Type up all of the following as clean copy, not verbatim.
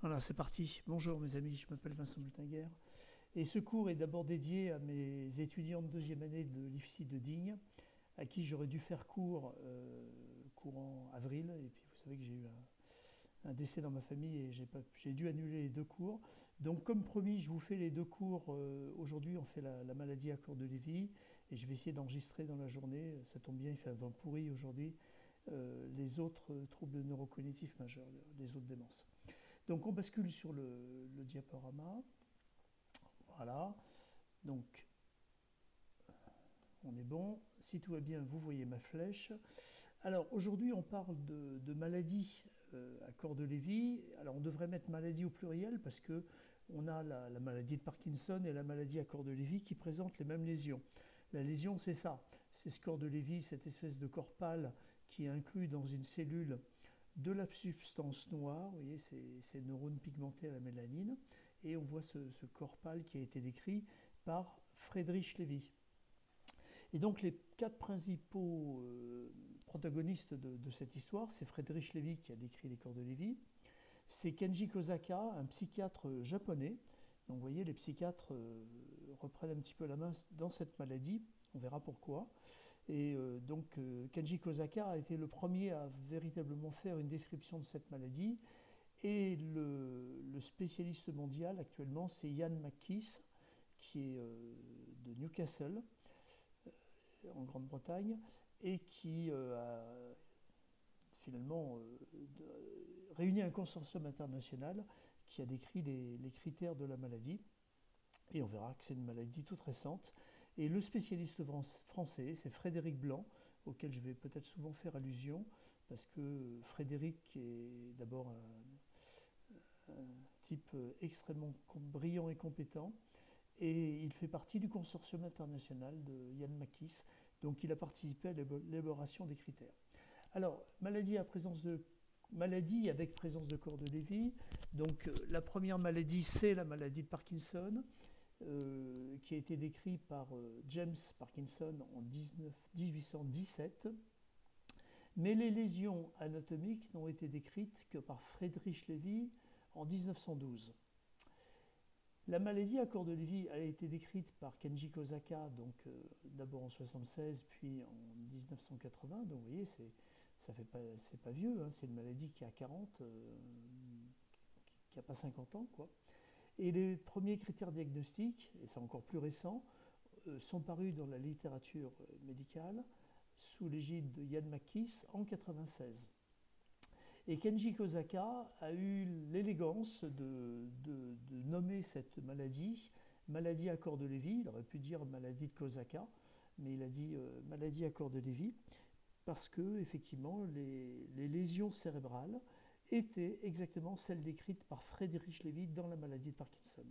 Voilà, c'est parti. Bonjour mes amis, je m'appelle Vincent Bultinguer. Et ce cours est d'abord dédié à mes étudiants de deuxième année de l'IFSI de Digne, à qui j'aurais dû faire cours courant avril. Et puis vous savez que j'ai eu un décès dans ma famille et j'ai dû annuler les deux cours. Donc comme promis, je vous fais les deux cours. Aujourd'hui, on fait la maladie à corps de Lévy. Et je vais essayer d'enregistrer dans la journée, ça tombe bien, il fait un temps pourri aujourd'hui, les autres troubles neurocognitifs majeurs, les autres démences. Donc on bascule sur le diaporama. Voilà. Donc on est bon. Si tout va bien, vous voyez ma flèche. Alors aujourd'hui, on parle de maladies à corps de Lévy. Alors on devrait mettre maladie au pluriel parce que on a la maladie de Parkinson et la maladie à corps de Lévy qui présentent les mêmes lésions. La lésion, c'est ça. C'est ce corps de Lévy, cette espèce de corps pâle qui est inclus dans une cellule de la substance noire, vous voyez, ces neurones pigmentés à la mélanine, et on voit ce corps pâle qui a été décrit par Friedrich Lévy. Et donc les quatre principaux protagonistes de cette histoire, c'est Friedrich Lévy qui a décrit les corps de Lévy, c'est Kenji Kosaka, un psychiatre japonais. Donc vous voyez, les psychiatres reprennent un petit peu la main dans cette maladie, on verra pourquoi. Et Kenji Kosaka a été le premier à véritablement faire une description de cette maladie. Et le spécialiste mondial actuellement, c'est Ian McKees, qui est de Newcastle, en Grande-Bretagne, et qui a finalement réuni un consortium international qui a décrit les critères de la maladie. Et on verra que c'est une maladie toute récente. Et le spécialiste français, c'est Frédéric Blanc, auquel je vais peut-être souvent faire allusion, parce que Frédéric est d'abord un type extrêmement brillant et compétent, et il fait partie du consortium international de Ian McKees, donc il a participé à l'élaboration des critères. Alors, maladie avec présence de corps de Lévy. Donc, la première maladie, c'est la maladie de Parkinson, qui a été décrite par James Parkinson en 1817. Mais les lésions anatomiques n'ont été décrites que par Friedrich Lévy en 1912. La maladie à corps de Lévy a été décrite par Kenji Kosaka, donc d'abord en 1976, puis en 1980. Donc vous voyez, c'est pas vieux, hein, c'est une maladie qui a 40, qui n'a pas 50 ans, quoi. Et les premiers critères diagnostiques, et c'est encore plus récent, sont parus dans la littérature médicale sous l'égide de Ian McKees en 1996. Et Kenji Kosaka a eu l'élégance de nommer cette maladie maladie à corps de Lévy. Il aurait pu dire maladie de Kosaka, mais il a dit maladie à corps de Lévy parce que effectivement les lésions cérébrales étaient exactement celles décrites par Friedrich Lévy dans la maladie de Parkinson.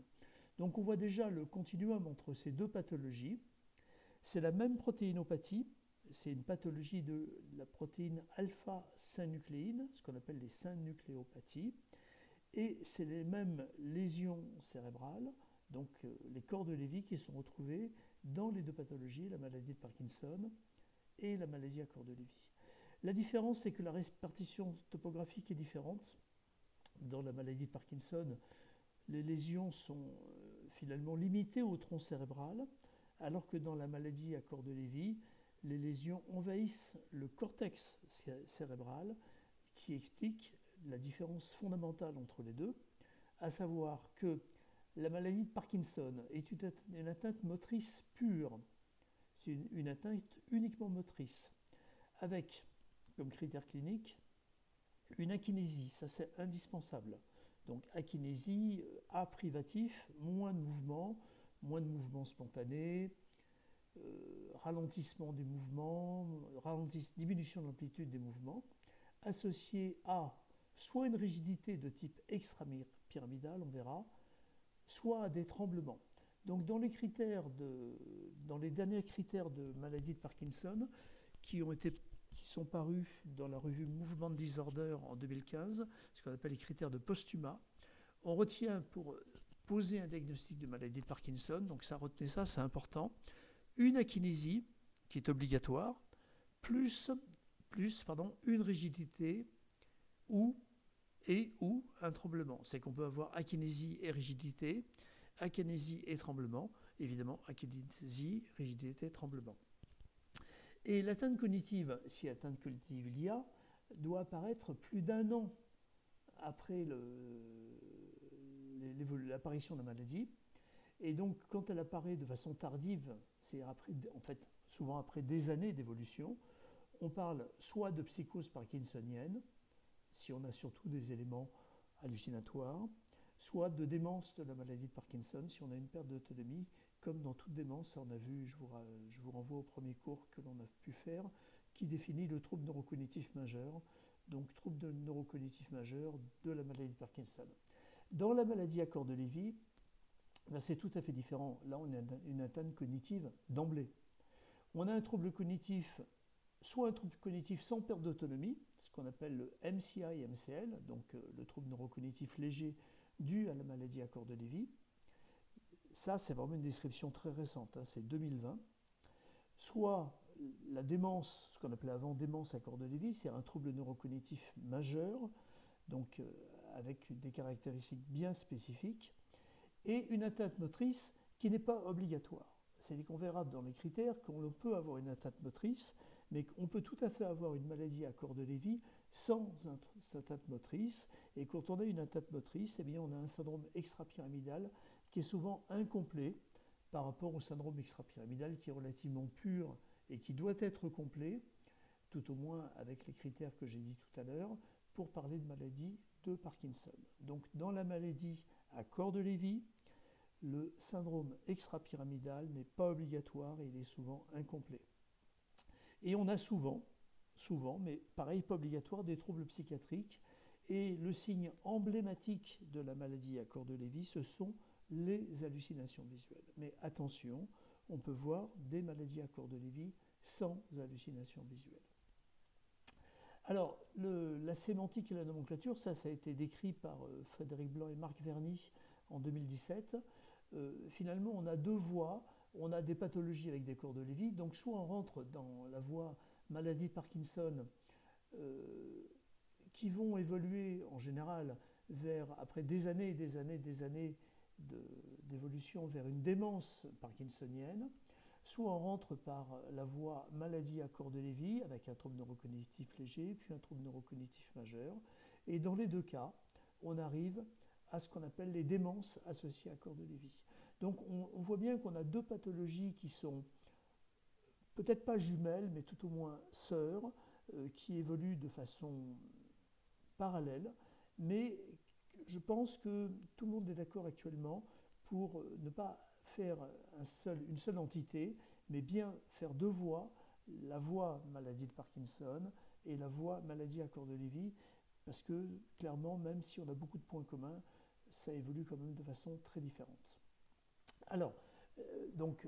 Donc on voit déjà le continuum entre ces deux pathologies. C'est la même protéinopathie, c'est une pathologie de la protéine alpha-synucléine, ce qu'on appelle les synucléopathies, et c'est les mêmes lésions cérébrales, donc les corps de Lévy qui sont retrouvés dans les deux pathologies, la maladie de Parkinson et la maladie à corps de Lévy. La différence, c'est que la répartition topographique est différente. Dans la maladie de Parkinson, les lésions sont finalement limitées au tronc cérébral, alors que dans la maladie à corps de Lévy, les lésions envahissent le cortex cérébral, qui explique la différence fondamentale entre les deux, à savoir que la maladie de Parkinson est une atteinte motrice pure, c'est une atteinte uniquement motrice, avec comme critère clinique une akinésie, ça c'est indispensable. Donc akinésie, A privatif, moins de mouvements spontanés, ralentissement des mouvements, diminution de l'amplitude des mouvements, associé à soit une rigidité de type extra-pyramidal, on verra, soit à des tremblements. Donc dans les derniers critères de maladie de Parkinson qui sont parus dans la revue Movement Disorder en 2015, ce qu'on appelle les critères de Postuma, on retient pour poser un diagnostic de maladie de Parkinson, donc ça retenez ça, c'est important, une akinésie qui est obligatoire, plus une rigidité ou et ou un tremblement. C'est qu'on peut avoir akinésie et rigidité, akinésie et tremblement, évidemment akinésie, rigidité, tremblement. Et l'atteinte cognitive, si atteinte cognitive il y a, doit apparaître plus d'un an après l'apparition de la maladie. Et donc, quand elle apparaît de façon tardive, c'est après, en fait, souvent après des années d'évolution, on parle soit de psychose parkinsonienne, si on a surtout des éléments hallucinatoires, soit de démence de la maladie de Parkinson, si on a une perte d'autonomie, comme dans toute démence, on a vu, je vous renvoie au premier cours que l'on a pu faire, qui définit le trouble neurocognitif majeur, donc trouble neurocognitif majeur de la maladie de Parkinson. Dans la maladie à corps de Lévy, ben c'est tout à fait différent. Là, on a une atteinte cognitive d'emblée. On a un trouble cognitif, soit un trouble cognitif sans perte d'autonomie, ce qu'on appelle le MCI-MCL, donc le trouble neurocognitif léger dû à la maladie à corps de Lévy. Ça, c'est vraiment une description très récente, hein, c'est 2020. Soit la démence, ce qu'on appelait avant démence à corps de Lévy, c'est un trouble neurocognitif majeur, donc avec des caractéristiques bien spécifiques, et une atteinte motrice qui n'est pas obligatoire. C'est-à-dire qu'on verra dans les critères qu'on peut avoir une atteinte motrice, mais qu'on peut tout à fait avoir une maladie à corps de Lévy sans atteinte motrice. Et quand on a une atteinte motrice, eh bien on a un syndrome extrapyramidal qui est souvent incomplet par rapport au syndrome extrapyramidal qui est relativement pur et qui doit être complet, tout au moins avec les critères que j'ai dit tout à l'heure, pour parler de maladie de Parkinson. Donc dans la maladie à corps de Lévy, le syndrome extrapyramidal n'est pas obligatoire et il est souvent incomplet. Et on a souvent, mais pareil, pas obligatoire, des troubles psychiatriques. Et le signe emblématique de la maladie à corps de Lévy, ce sont les hallucinations visuelles. Mais attention, on peut voir des maladies à corps de Lévy sans hallucinations visuelles. Alors, la sémantique et la nomenclature, ça a été décrit par Frédéric Blanc et Marc Verny en 2017. Finalement, on a deux voies. On a des pathologies avec des corps de Lévy. Donc, soit on rentre dans la voie maladie de Parkinson, qui vont évoluer en général après des années et des années et des années d'évolution vers une démence parkinsonienne, soit on rentre par la voie maladie à corps de Lévy avec un trouble neurocognitif léger, puis un trouble neurocognitif majeur. Et dans les deux cas, on arrive à ce qu'on appelle les démences associées à corps de Lévy. Donc on voit bien qu'on a deux pathologies qui sont peut-être pas jumelles, mais tout au moins sœurs, qui évoluent de façon parallèle, mais je pense que tout le monde est d'accord actuellement pour ne pas faire une seule entité, mais bien faire deux voies, la voie maladie de Parkinson et la voie maladie à corps de Lévy, parce que clairement, même si on a beaucoup de points communs, ça évolue quand même de façon très différente. Alors, donc,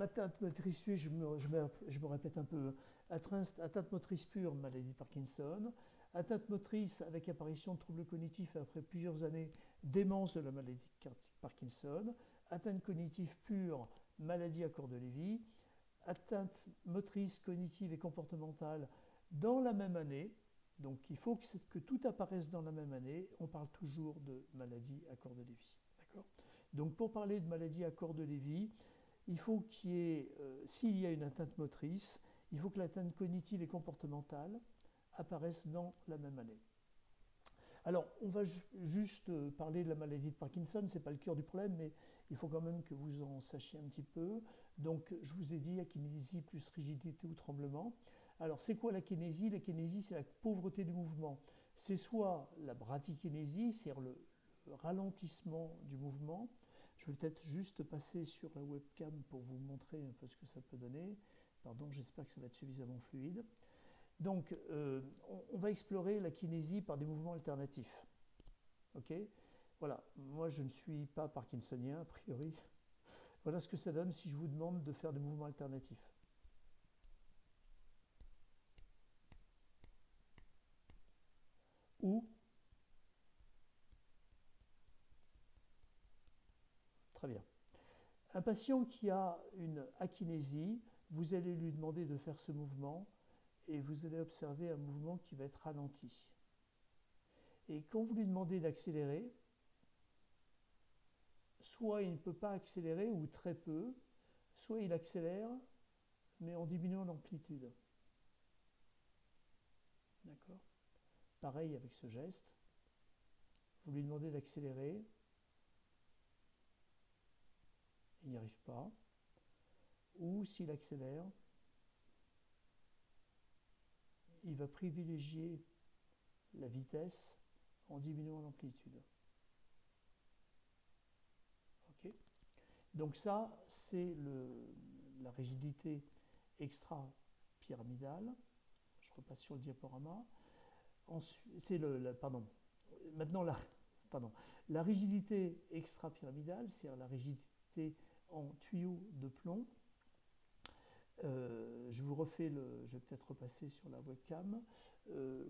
atteinte motrice pure, je me répète un peu, atteinte motrice pure, maladie de Parkinson, atteinte motrice avec apparition de troubles cognitifs après plusieurs années, démence de la maladie de Parkinson, atteinte cognitive pure, maladie à corps de Lévy, atteinte motrice, cognitive et comportementale dans la même année. Donc il faut que tout apparaisse dans la même année. On parle toujours de maladie à corps de Lévy. D'accord ? Donc pour parler de maladie à corps de Lévy, il faut qu'il y ait, s'il y a une atteinte motrice, il faut que l'atteinte cognitive et comportementale apparaissent dans la même année. Alors, on va juste parler de la maladie de Parkinson, ce n'est pas le cœur du problème, mais il faut quand même que vous en sachiez un petit peu. Donc, je vous ai dit akinésie plus rigidité ou tremblement. Alors, c'est quoi l'akinésie ? L'akinésie, c'est la pauvreté du mouvement. C'est soit la bradykinésie, c'est-à-dire le ralentissement du mouvement. Je vais peut-être juste passer sur la webcam pour vous montrer un peu ce que ça peut donner. Pardon, j'espère que ça va être suffisamment fluide. Donc, on va explorer la kinésie par des mouvements alternatifs. Ok ? Voilà, moi je ne suis pas parkinsonien a priori. Voilà ce que ça donne si je vous demande de faire des mouvements alternatifs. Ou, très bien. Un patient qui a une akinésie, vous allez lui demander de faire ce mouvement et vous allez observer un mouvement qui va être ralenti. Et quand vous lui demandez d'accélérer, soit il ne peut pas accélérer ou très peu, soit il accélère, mais en diminuant l'amplitude. D'accord? Pareil avec ce geste. Vous lui demandez d'accélérer, il n'y arrive pas. Ou s'il accélère, il va privilégier la vitesse en diminuant l'amplitude. Okay. Donc ça, c'est la rigidité extra-pyramidale. Je repasse sur le diaporama. C'est pardon. Maintenant, la rigidité extra-pyramidale, c'est-à-dire la rigidité en tuyau de plomb. Je vous refais je vais peut-être repasser sur la webcam.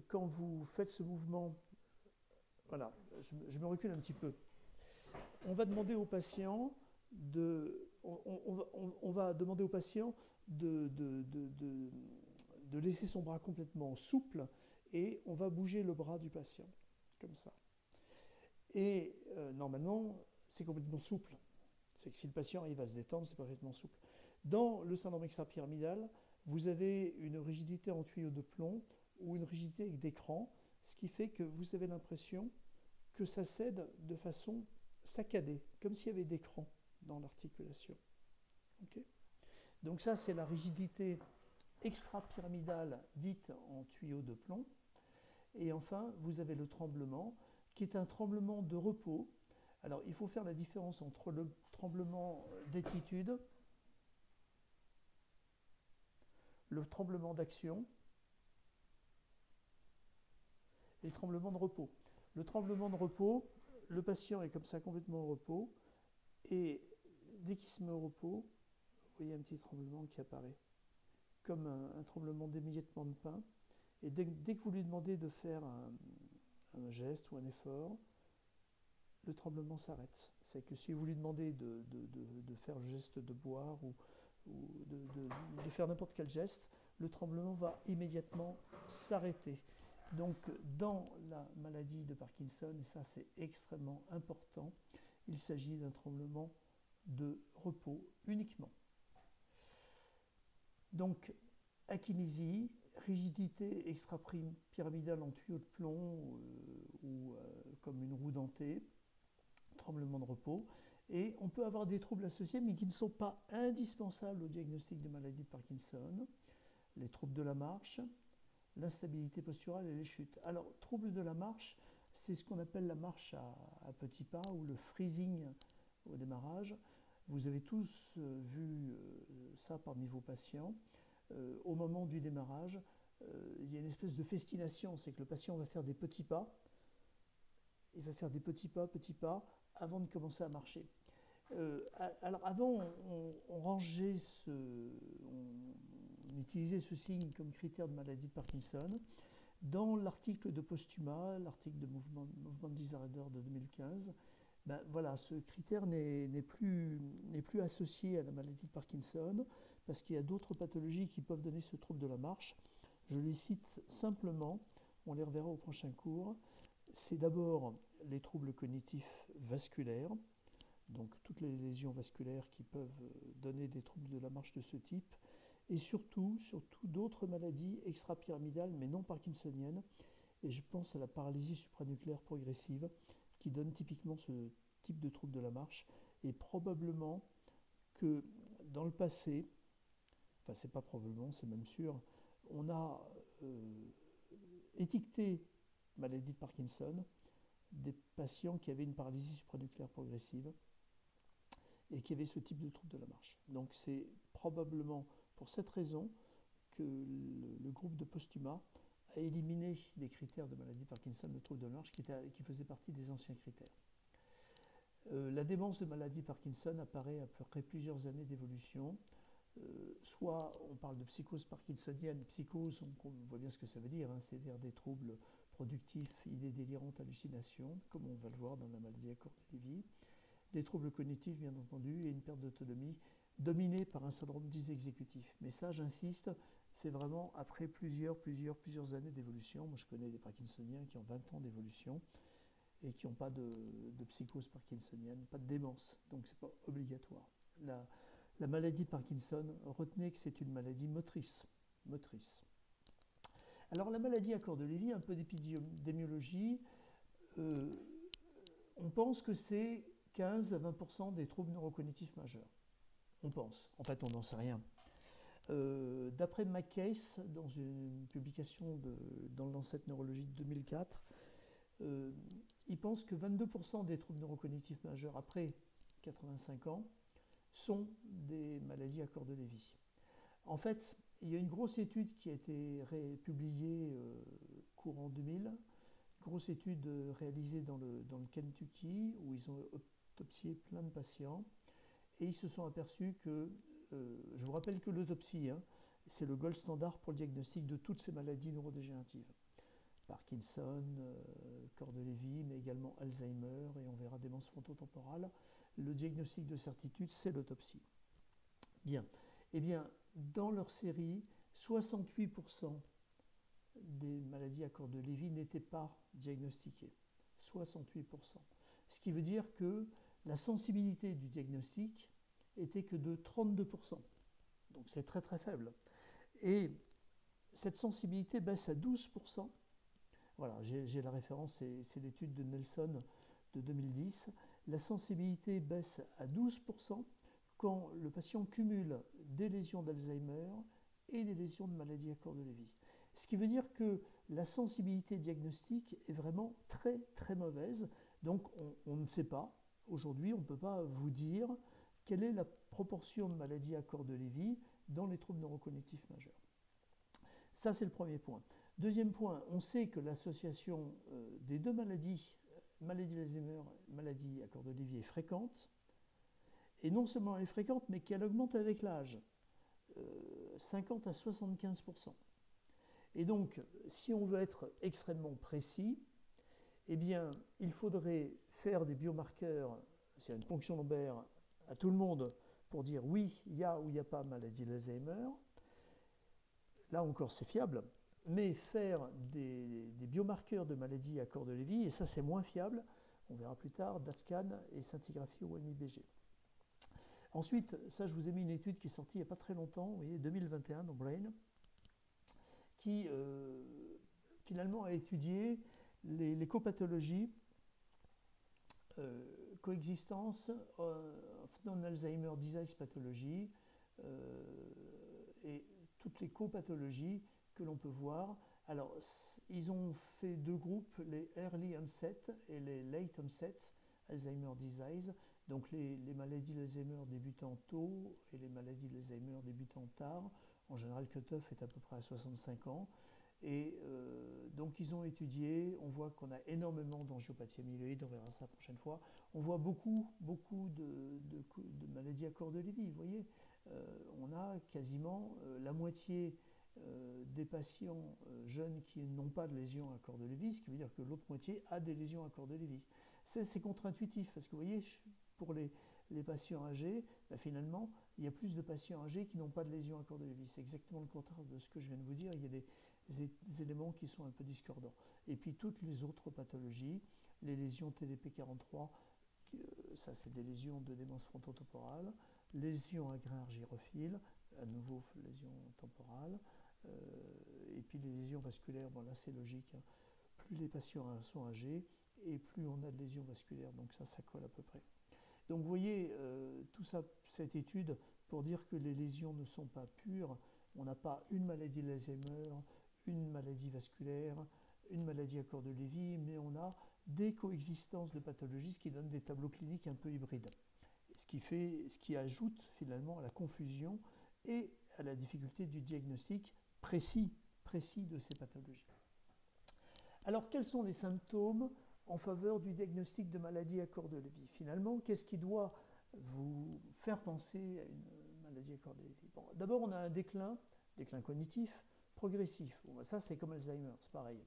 Quand vous faites ce mouvement, voilà, je me recule un petit peu. On va demander au patient on va demander au patient de laisser son bras complètement souple et on va bouger le bras du patient, comme ça. Et normalement, c'est complètement souple. C'est que si le patient arrive à se détendre, c'est parfaitement souple. Dans le syndrome extra-pyramidal, vous avez une rigidité en tuyau de plomb ou une rigidité avec d'écran, ce qui fait que vous avez l'impression que ça cède de façon saccadée, comme s'il y avait d'écran dans l'articulation. Okay. Donc ça, c'est la rigidité extra-pyramidale dite en tuyau de plomb. Et enfin, vous avez le tremblement, qui est un tremblement de repos. Alors, il faut faire la différence entre le tremblement d'étitude, le tremblement d'action et le tremblement de repos. Le tremblement de repos, le patient est comme ça complètement au repos, et dès qu'il se met au repos, vous voyez un petit tremblement qui apparaît, comme un tremblement d'émiettement de pain. Et dès que vous lui demandez de faire un geste ou un effort, le tremblement s'arrête. C'est que si vous lui demandez de faire le geste de boire ou de faire n'importe quel geste, le tremblement va immédiatement s'arrêter. Donc dans la maladie de Parkinson, et ça c'est extrêmement important, il s'agit d'un tremblement de repos uniquement. Donc akinésie, rigidité extra-pyramidale en tuyau de plomb ou comme une roue dentée, tremblement de repos. Et on peut avoir des troubles associés, mais qui ne sont pas indispensables au diagnostic de maladie de Parkinson. Les troubles de la marche, l'instabilité posturale et les chutes. Alors, troubles de la marche, c'est ce qu'on appelle la marche à petits pas ou le freezing au démarrage. Vous avez tous vu ça parmi vos patients. Au moment du démarrage, il y a une espèce de festination, c'est que le patient va faire des petits pas. Il va faire des petits pas, avant de commencer à marcher. Alors avant, on rangeait on utilisait ce signe comme critère de maladie de Parkinson. Dans l'article de Postuma, l'article de Movement Disorder de 2015, ben voilà, ce critère n'est plus associé à la maladie de Parkinson parce qu'il y a d'autres pathologies qui peuvent donner ce trouble de la marche. Je les cite simplement, on les reverra au prochain cours. C'est d'abord les troubles cognitifs vasculaires, donc toutes les lésions vasculaires qui peuvent donner des troubles de la marche de ce type, et surtout d'autres maladies extra-pyramidales mais non parkinsoniennes, et je pense à la paralysie supranucléaire progressive qui donne typiquement ce type de trouble de la marche, et probablement que dans le passé, enfin c'est pas probablement, c'est même sûr, on a étiqueté maladie de Parkinson des patients qui avaient une paralysie supranucléaire progressive et qui avaient ce type de trouble de la marche. Donc c'est probablement pour cette raison que le groupe de Postuma a éliminé des critères de maladie de Parkinson le trouble de la marche qui faisait partie des anciens critères. La démence de maladie Parkinson apparaît après plusieurs années d'évolution. Soit on parle de psychose parkinsonienne, psychose, on voit bien ce que ça veut dire, hein, c'est-à-dire des troubles productifs, idées délirantes, hallucinations, comme on va le voir dans la maladie à Cornelia-Levy, des troubles cognitifs bien entendu, et une perte d'autonomie dominée par un syndrome dysexécutif. Mais ça, j'insiste, c'est vraiment après plusieurs années d'évolution. Moi, je connais des Parkinsoniens qui ont 20 ans d'évolution et qui n'ont pas de psychose parkinsonienne, pas de démence, donc c'est pas obligatoire. La, la maladie de Parkinson, retenez que c'est une maladie motrice. Alors la maladie à corps de Lévy, un peu d'épidémiologie, euh, on pense que c'est 15 à 20% des troubles neurocognitifs majeurs. On pense, en fait on n'en sait rien. D'après McCase, dans une publication dans le Lancet Neurologie de 2004, il pense que 22% des troubles neurocognitifs majeurs après 85 ans sont des maladies à corps de Lévy. En fait, il y a une grosse étude qui a été publiée courant 2000, grosse étude réalisée dans le Kentucky, où ils ont autopsié plein de patients, et ils se sont aperçus que, je vous rappelle que l'autopsie, hein, c'est le gold standard pour le diagnostic de toutes ces maladies neurodégénératives. Parkinson, corps de Lévy, mais également Alzheimer, et on verra démence frontotemporale. Le diagnostic de certitude, c'est l'autopsie. Bien. Eh bien, dans leur série, 68% des maladies à corps de Lévy n'étaient pas diagnostiquées. 68%. Ce qui veut dire que la sensibilité du diagnostic était que de 32%. Donc c'est très très faible. Et cette sensibilité baisse à 12%. Voilà, j'ai la référence, c'est l'étude de Nelson de 2010. La sensibilité baisse à 12% quand le patient cumule des lésions d'Alzheimer et des lésions de maladie à corps de Lévy. Ce qui veut dire que la sensibilité diagnostique est vraiment très très mauvaise. Donc on ne sait pas, aujourd'hui on ne peut pas vous dire quelle est la proportion de maladies à corps de Lévy dans les troubles neurocognitifs majeurs. Ça c'est le premier point. Deuxième point, on sait que l'association des deux maladies, maladie d'Alzheimer, maladie à corps de Lévy, est fréquente. Et non seulement elle est fréquente, mais qu'elle augmente avec l'âge, 50 à 75%. Et donc, si on veut être extrêmement précis, eh bien, il faudrait faire des biomarqueurs, c'est une ponction lombaire à tout le monde, pour dire oui, il y a ou il n'y a pas maladie d'Alzheimer. Là encore, c'est fiable. Mais faire des biomarqueurs de maladie à corps de Lévy, et ça c'est moins fiable, on verra plus tard, DaTscan et scintigraphie au MIBG. Ensuite, ça je vous ai mis une étude qui est sortie il n'y a pas très longtemps, vous voyez, 2021 dans Brain, qui finalement a étudié les copathologies, coexistence non-Alzheimer disease pathologie et toutes les copathologies que l'on peut voir. Alors, ils ont fait deux groupes, les early onset et les late onset Alzheimer disease. Donc les maladies d'Alzheimer débutant tôt et les maladies d'Alzheimer débutant tard. En général, le cut-off est à peu près à 65 ans. Et donc ils ont étudié, on voit qu'on a énormément d'angiopathie amyloïde, on verra ça la prochaine fois. On voit beaucoup de maladies à corps de Lévy, vous voyez. On a quasiment la moitié des patients jeunes qui n'ont pas de lésions à corps de Lévy, ce qui veut dire que l'autre moitié a des lésions à corps de Lévy. C'est contre-intuitif, parce que vous voyez, pour les patients âgés, ben finalement, il y a plus de patients âgés qui n'ont pas de lésions à corps de Lévy. C'est exactement le contraire de ce que je viens de vous dire. Il y a des éléments qui sont un peu discordants. Et puis toutes les autres pathologies, les lésions TDP43, ça c'est des lésions de démence frontotemporale, lésions à grains argyrophiles, à nouveau lésions temporales, et puis les lésions vasculaires, bon là c'est logique, hein. Plus les patients sont âgés et plus on a de lésions vasculaires, donc ça colle à peu près. Donc vous voyez, tout ça, cette étude pour dire que les lésions ne sont pas pures, on n'a pas une maladie d'Alzheimer, une maladie vasculaire, une maladie à corps de Lévy, mais on a des coexistences de pathologies, ce qui donne des tableaux cliniques un peu hybrides. Ce qui ajoute finalement à la confusion et à la difficulté du diagnostic précis de ces pathologies. Alors, quels sont les symptômes en faveur du diagnostic de maladie à corps de Lévy? Finalement, qu'est-ce qui doit vous faire penser à une maladie à corps de Lévy? Bon, d'abord, on a un déclin cognitif progressif. Bon, ça, c'est comme Alzheimer, c'est pareil.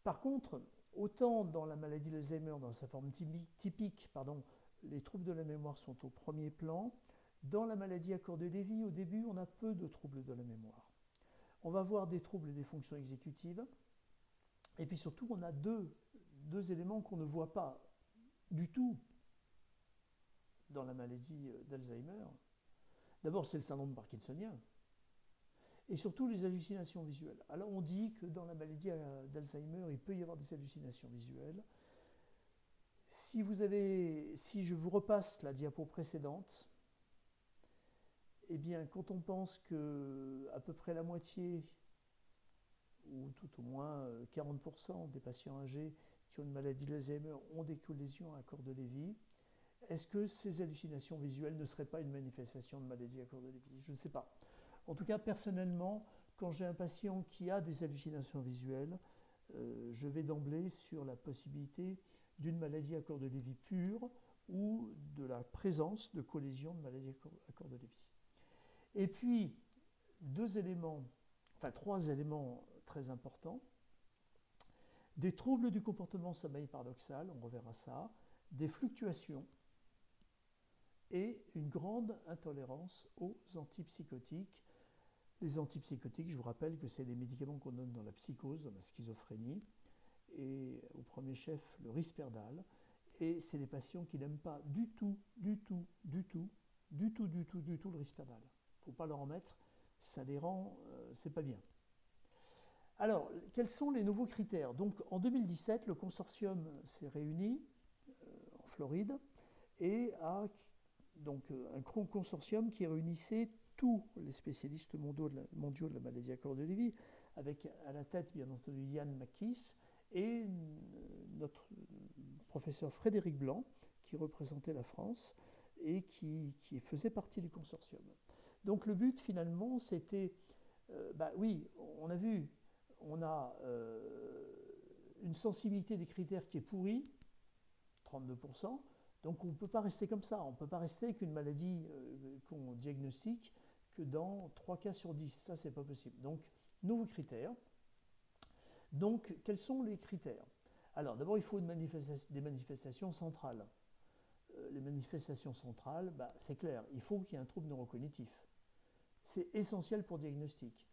Par contre, autant dans la maladie d'Alzheimer, dans sa forme typique, les troubles de la mémoire sont au premier plan, Dans la maladie à corps de Lévy, au début, on a peu de troubles de la mémoire. On va avoir des troubles des fonctions exécutives, et puis surtout, on a deux éléments qu'on ne voit pas du tout dans la maladie d'Alzheimer. D'abord, c'est le syndrome parkinsonien, et surtout les hallucinations visuelles. Alors on dit que dans la maladie d'Alzheimer, il peut y avoir des hallucinations visuelles. Si je vous repasse la diapo précédente, eh bien, quand on pense que à peu près la moitié, ou tout au moins 40% des patients âgés qui ont une maladie d'Alzheimer ont des lésions à corps de Lévy, est-ce que ces hallucinations visuelles ne seraient pas une manifestation de maladie à corps de Lévy? Je ne sais pas. En tout cas, personnellement, quand j'ai un patient qui a des hallucinations visuelles, je vais d'emblée sur la possibilité d'une maladie à corps de Lévy pure ou de la présence de collésions de maladie à corps de Lévy. Et puis, trois éléments très importants. Des troubles du comportement sommeil paradoxal, on reverra ça, des fluctuations et une grande intolérance aux antipsychotiques. Les antipsychotiques, je vous rappelle que c'est les médicaments qu'on donne dans la psychose, dans la schizophrénie, et au premier chef le Risperdal. Et c'est des patients qui n'aiment pas du tout le Risperdal. Il ne faut pas leur en mettre, ça les rend, c'est pas bien. Alors, quels sont les nouveaux critères? Donc, en 2017, le consortium s'est réuni en Floride et a donc un consortium qui réunissait tous les spécialistes mondiaux de la maladie à corps de Lévy, avec à la tête, bien entendu, Ian McKees et notre professeur Frédéric Blanc, qui représentait la France et qui faisait partie du consortium. Donc le but, finalement, c'était, oui, on a vu, on a une sensibilité des critères qui est pourrie, 32%, donc on ne peut pas rester comme ça, on ne peut pas rester avec une maladie qu'on diagnostique que dans 3 cas sur 10, ça c'est pas possible. Donc, nouveaux critères. Donc, quels sont les critères? Alors, d'abord, il faut des manifestations centrales. Les manifestations centrales, c'est clair, il faut qu'il y ait un trouble neurocognitif. C'est essentiel pour diagnostic.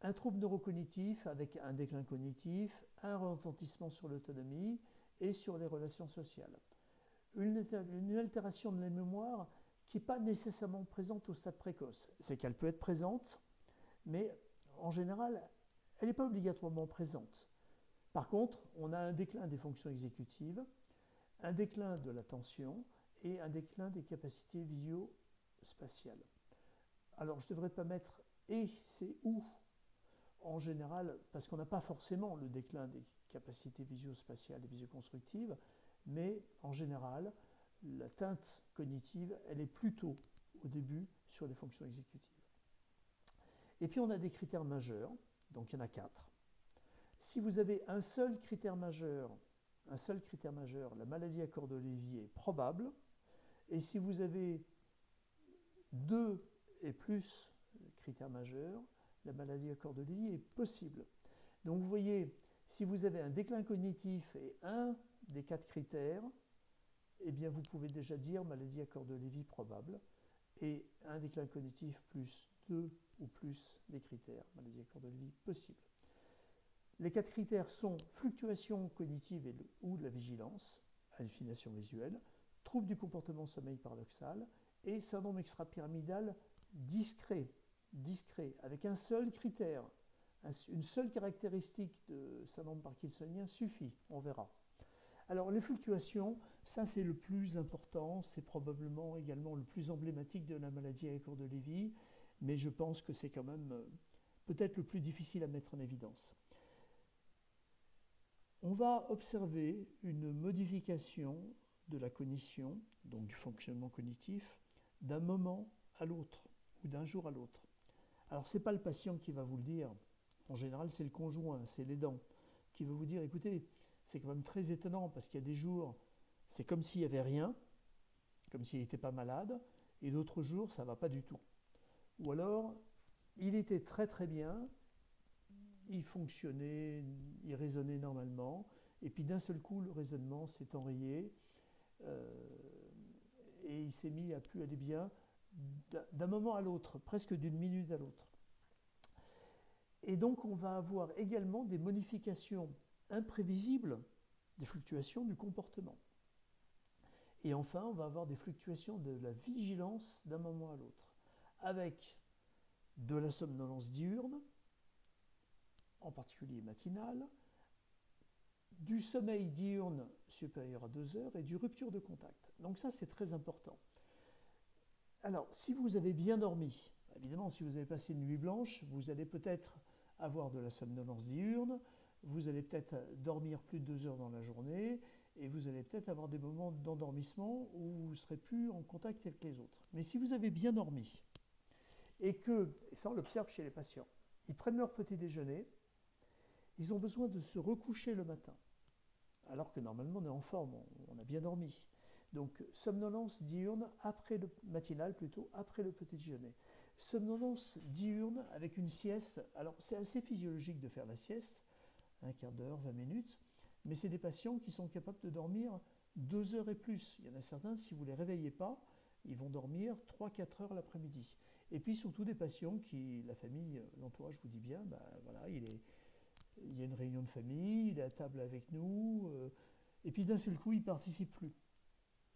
Un trouble neurocognitif avec un déclin cognitif, un retentissement sur l'autonomie et sur les relations sociales. Une altération de la mémoire qui n'est pas nécessairement présente au stade précoce. C'est qu'elle peut être présente, mais en général, elle n'est pas obligatoirement présente. Par contre, on a un déclin des fonctions exécutives, un déclin de l'attention et un déclin des capacités visio-spatiales. Alors, je ne devrais pas mettre « et », c'est « ou » en général, parce qu'on n'a pas forcément le déclin des capacités visio-spatiales et visio-constructives, mais en général, la teinte cognitive, elle est plutôt au début sur les fonctions exécutives. Et puis on a des critères majeurs, donc il y en a 4. Si vous avez un seul critère majeur, la maladie à corps de Lévy est probable, et si vous avez 2 et plus critères majeurs, la maladie à corps de Lévy est possible. Donc vous voyez, si vous avez un déclin cognitif et un des 4 critères, eh bien vous pouvez déjà dire maladie à corps de Lévy probable, et un déclin cognitif plus 2 ou plus les critères, maladie à corps de Lévy possible. Les 4 critères sont fluctuation cognitive ou de la vigilance, hallucination visuelle, trouble du comportement sommeil paradoxal et syndrome extrapyramidal discret, avec un seul critère, une seule caractéristique de syndrome parkinsonien suffit, on verra. Alors les fluctuations, ça c'est le plus important, c'est probablement également le plus emblématique de la maladie à corps de Lévy, mais je pense que c'est quand même peut-être le plus difficile à mettre en évidence. On va observer une modification de la cognition, donc du fonctionnement cognitif, d'un moment à l'autre ou d'un jour à l'autre. Alors ce n'est pas le patient qui va vous le dire, en général c'est le conjoint, c'est l'aidant, qui va vous dire écoutez, c'est quand même très étonnant parce qu'il y a des jours, c'est comme s'il n'y avait rien, comme s'il n'était pas malade, et d'autres jours, ça ne va pas du tout. Ou alors, il était très très bien, il fonctionnait, il raisonnait normalement, et puis d'un seul coup, le raisonnement s'est enrayé, et il s'est mis à plus aller bien d'un moment à l'autre, presque d'une minute à l'autre. Et donc on va avoir également des modifications imprévisibles, des fluctuations du comportement. Et enfin, on va avoir des fluctuations de la vigilance d'un moment à l'autre, avec de la somnolence diurne, en particulier matinale, du sommeil diurne supérieur à 2 heures et du rupture de contact. Donc ça, c'est très important. Alors, si vous avez bien dormi, évidemment, si vous avez passé une nuit blanche, vous allez peut-être avoir de la somnolence diurne, vous allez peut-être dormir plus de 2 heures dans la journée, et vous allez peut-être avoir des moments d'endormissement où vous ne serez plus en contact avec les autres. Mais si vous avez bien dormi, et que, ça on l'observe chez les patients, ils prennent leur petit déjeuner, ils ont besoin de se recoucher le matin, alors que normalement on est en forme, on a bien dormi. Donc somnolence diurne après le matinal plutôt, après le petit déjeuner. Somnolence diurne avec une sieste, alors c'est assez physiologique de faire la sieste, un quart d'heure, 20 minutes, mais c'est des patients qui sont capables de dormir 2 heures et plus. Il y en a certains, si vous ne les réveillez pas, ils vont dormir 3-4 heures l'après-midi. Et puis surtout des patients qui, la famille, l'entourage vous dit bien, ben voilà, il y a une réunion de famille, il est à table avec nous, et puis d'un seul coup, il ne participe plus.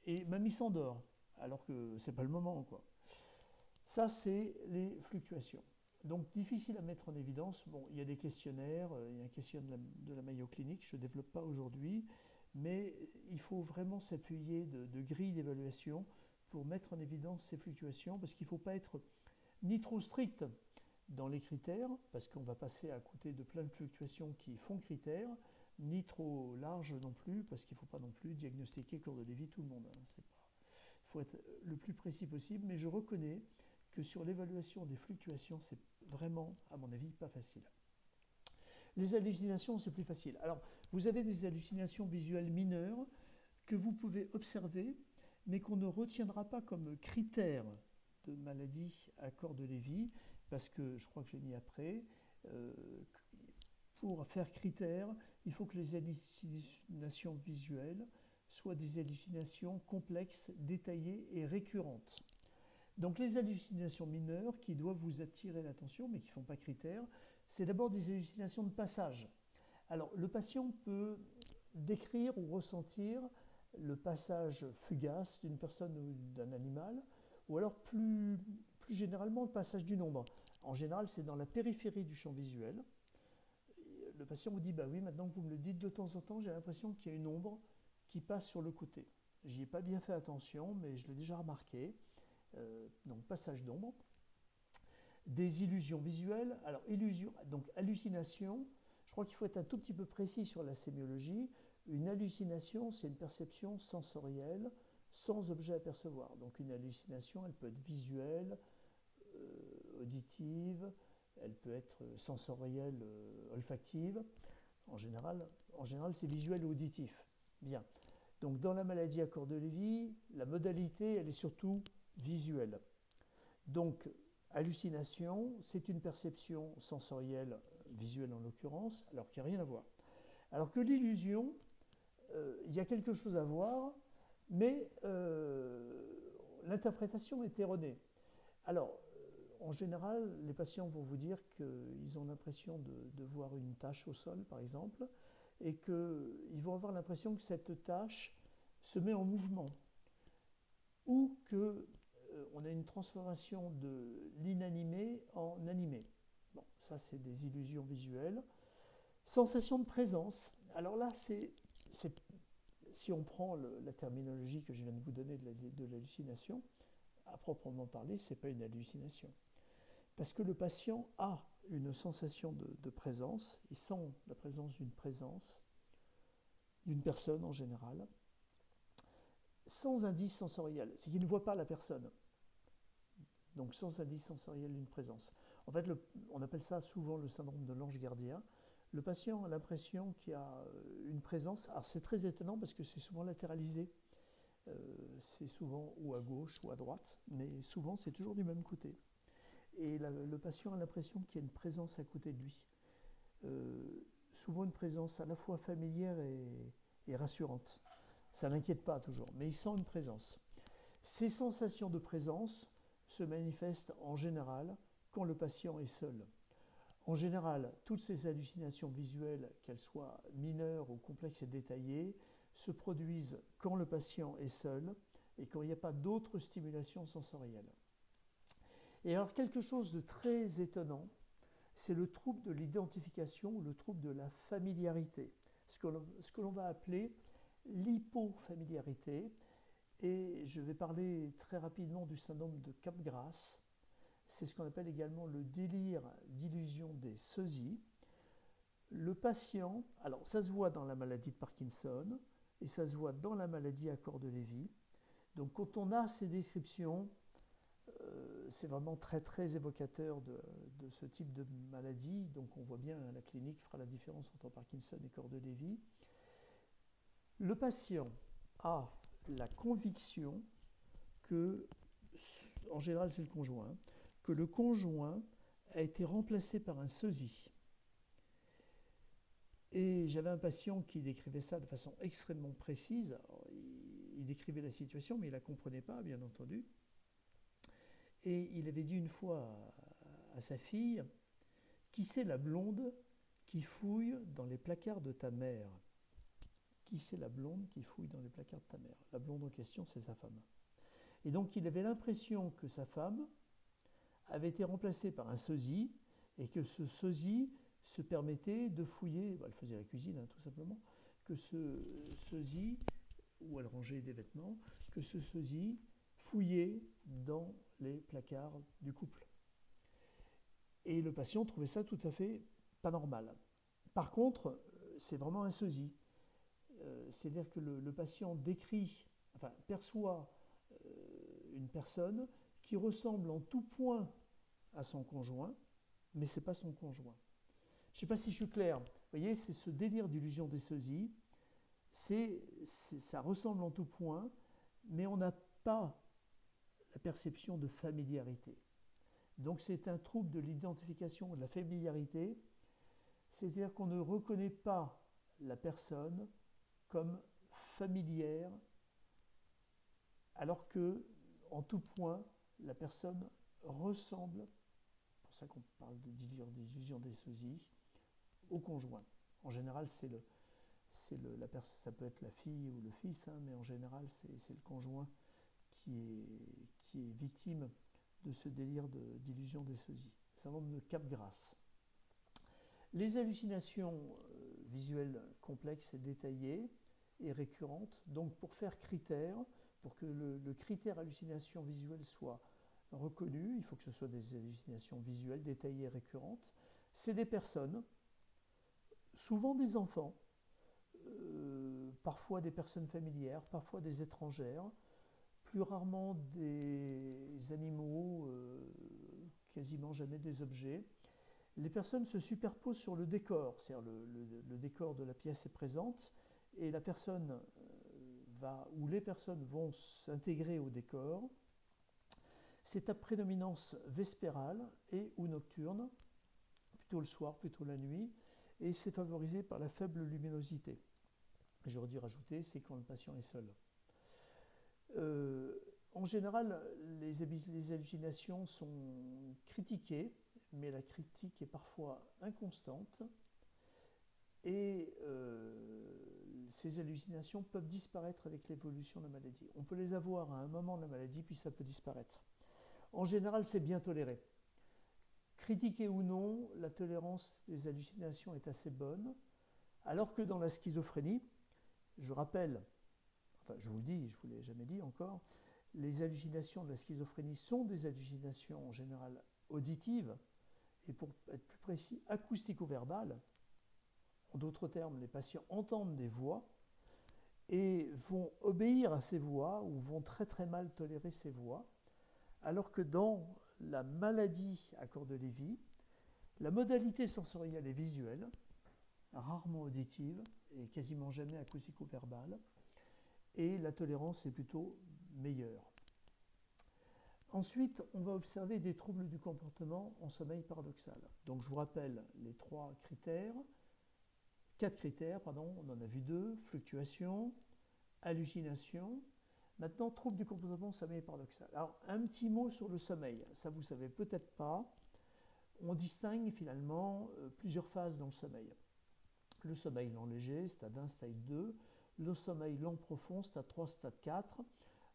Et même il s'endort, alors que ce n'est pas le moment, quoi. Ça, c'est les fluctuations. Donc, difficile à mettre en évidence. Bon, il y a des questionnaires, il y a un questionnaire de la Mayo Clinique, je ne développe pas aujourd'hui, mais il faut vraiment s'appuyer de grilles d'évaluation pour mettre en évidence ces fluctuations, parce qu'il ne faut pas être ni trop strict dans les critères, parce qu'on va passer à côté de plein de fluctuations qui font critères, ni trop large non plus, parce qu'il ne faut pas non plus diagnostiquer cours de Lévy tout le monde. Il faut être le plus précis possible, mais je reconnais que sur l'évaluation des fluctuations, c'est vraiment, à mon avis, pas facile. Les hallucinations, c'est plus facile. Alors, vous avez des hallucinations visuelles mineures que vous pouvez observer, mais qu'on ne retiendra pas comme critère de maladie à corps de Lévy, parce que je crois que j'ai mis après, pour faire critère, il faut que les hallucinations visuelles soient des hallucinations complexes, détaillées et récurrentes. Donc les hallucinations mineures qui doivent vous attirer l'attention, mais qui ne font pas critère, c'est d'abord des hallucinations de passage. Alors le patient peut décrire ou ressentir le passage fugace d'une personne ou d'un animal, ou alors plus généralement le passage d'une ombre. En général, c'est dans la périphérie du champ visuel. Le patient vous dit, bah oui, maintenant que vous me le dites de temps en temps, j'ai l'impression qu'il y a une ombre qui passe sur le côté. J'y ai pas bien fait attention, mais je l'ai déjà remarqué. Donc passage d'ombre. Des illusions visuelles. Alors donc hallucination, je crois qu'il faut être un tout petit peu précis sur la sémiologie. Une hallucination, c'est une perception sensorielle sans objet à percevoir. Donc une hallucination, elle peut être visuelle, auditive, elle peut être sensorielle, olfactive. En général, c'est visuel ou auditif. Bien. Donc dans la maladie à corps de Lévy, la modalité, elle est surtout visuelle. Donc hallucination, c'est une perception sensorielle, visuelle en l'occurrence, alors qu'il n'y a rien à voir. Alors que l'illusion, il y a quelque chose à voir, mais l'interprétation est erronée. Alors, en général, les patients vont vous dire qu'ils ont l'impression de voir une tache au sol, par exemple, et qu'ils vont avoir l'impression que cette tache se met en mouvement, ou qu'on a une transformation de l'inanimé en animé. Bon, ça c'est des illusions visuelles. Sensation de présence. Alors là, si on prend la terminologie que je viens de vous donner de l'hallucination, à proprement parler, ce n'est pas une hallucination. Parce que le patient a une sensation de présence, il sent la présence d'une personne en général, sans indice sensoriel, c'est qu'il ne voit pas la personne. Donc sans indice sensoriel d'une présence. En fait, on appelle ça souvent le syndrome de l'ange gardien. Le patient a l'impression qu'il y a une présence. Alors c'est très étonnant parce que c'est souvent latéralisé. C'est souvent ou à gauche ou à droite, mais souvent c'est toujours du même côté. Et le patient a l'impression qu'il y a une présence à côté de lui. Souvent une présence à la fois familière et rassurante. Ça n'inquiète pas toujours, mais il sent une présence. Ces sensations de présence se manifeste en général quand le patient est seul. En général, toutes ces hallucinations visuelles, qu'elles soient mineures ou complexes et détaillées, se produisent quand le patient est seul et quand il n'y a pas d'autres stimulations sensorielles. Et alors quelque chose de très étonnant, c'est le trouble de l'identification ou le trouble de la familiarité, ce que l'on va appeler l'hypofamiliarité. Et je vais parler très rapidement du syndrome de Capgras. C'est ce qu'on appelle également le délire d'illusion des sosies. Le patient, alors ça se voit dans la maladie de Parkinson et ça se voit dans la maladie à corps de Lévy. Donc quand on a ces descriptions, c'est vraiment très très évocateur de ce type de maladie. Donc on voit bien, la clinique fera la différence entre Parkinson et corps de Lévy. Le patient a la conviction que, en général c'est le conjoint, que le conjoint a été remplacé par un sosie. Et j'avais un patient qui décrivait ça de façon extrêmement précise. Alors, il décrivait la situation, mais il ne la comprenait pas, bien entendu. Et il avait dit une fois à sa fille, « Qui c'est la blonde qui fouille dans les placards de ta mère ?» Qui c'est la blonde qui fouille dans les placards de ta mère? La blonde en question, c'est sa femme. Et donc il avait l'impression que sa femme avait été remplacée par un sosie et que ce sosie se permettait de fouiller, elle faisait la cuisine tout simplement, que ce sosie, où elle rangeait des vêtements, que ce sosie fouillait dans les placards du couple. Et le patient trouvait ça tout à fait pas normal. Par contre, c'est vraiment un sosie. C'est-à-dire que le patient perçoit une personne qui ressemble en tout point à son conjoint, mais ce n'est pas son conjoint. Je ne sais pas si je suis clair. Vous voyez, c'est ce délire d'illusion des sosies. Ça ressemble en tout point, mais on n'a pas la perception de familiarité. Donc c'est un trouble de l'identification, de la familiarité, c'est-à-dire qu'on ne reconnaît pas la personne comme familière, alors que, en tout point, la personne ressemble, c'est pour ça qu'on parle d'illusion des sosies, au conjoint. En général, ça peut être la fille ou le fils, mais en général, c'est le conjoint qui est victime de ce délire d'illusion des sosies. C'est un nombre de Capgras. Les hallucinations visuelles complexes et détaillées et récurrentes, donc pour faire critère, pour que le critère hallucination visuelle soit reconnu, il faut que ce soit des hallucinations visuelles détaillées et récurrentes. C'est des personnes, souvent des enfants, parfois des personnes familières, parfois des étrangères, plus rarement des animaux, quasiment jamais des objets. Les personnes se superposent sur le décor, c'est-à-dire le décor de la pièce est présente, et la personne ou les personnes vont s'intégrer au décor. C'est à prédominance vespérale et ou nocturne, plutôt le soir, plutôt la nuit, et c'est favorisé par la faible luminosité. J'aurais dû rajouter, c'est quand le patient est seul. En général, les hallucinations sont critiquées, mais la critique est parfois inconstante, et ces hallucinations peuvent disparaître avec l'évolution de la maladie. On peut les avoir à un moment de la maladie, puis ça peut disparaître. En général, c'est bien toléré. Critiqué ou non, la tolérance des hallucinations est assez bonne, alors que dans la schizophrénie, je rappelle, je vous le dis, je ne vous l'ai jamais dit encore, les hallucinations de la schizophrénie sont des hallucinations en général auditives, et pour être plus précis, acoustico-verbales. En d'autres termes, les patients entendent des voix et vont obéir à ces voix ou vont très très mal tolérer ces voix, alors que dans la maladie à corps de Lévy, la modalité sensorielle est visuelle, rarement auditive et quasiment jamais acoustico-verbale, et la tolérance est plutôt meilleure. Ensuite, on va observer des troubles du comportement en sommeil paradoxal. Donc je vous rappelle les quatre critères, on en a vu 2, fluctuation, hallucination, Maintenant, trouble du comportement sommeil paradoxal. Alors, un petit mot sur le sommeil. Ça, vous ne savez peut-être pas. On distingue finalement plusieurs phases dans le sommeil. Le sommeil lent léger, stade 1, stade 2. Le sommeil lent profond, stade 3, stade 4.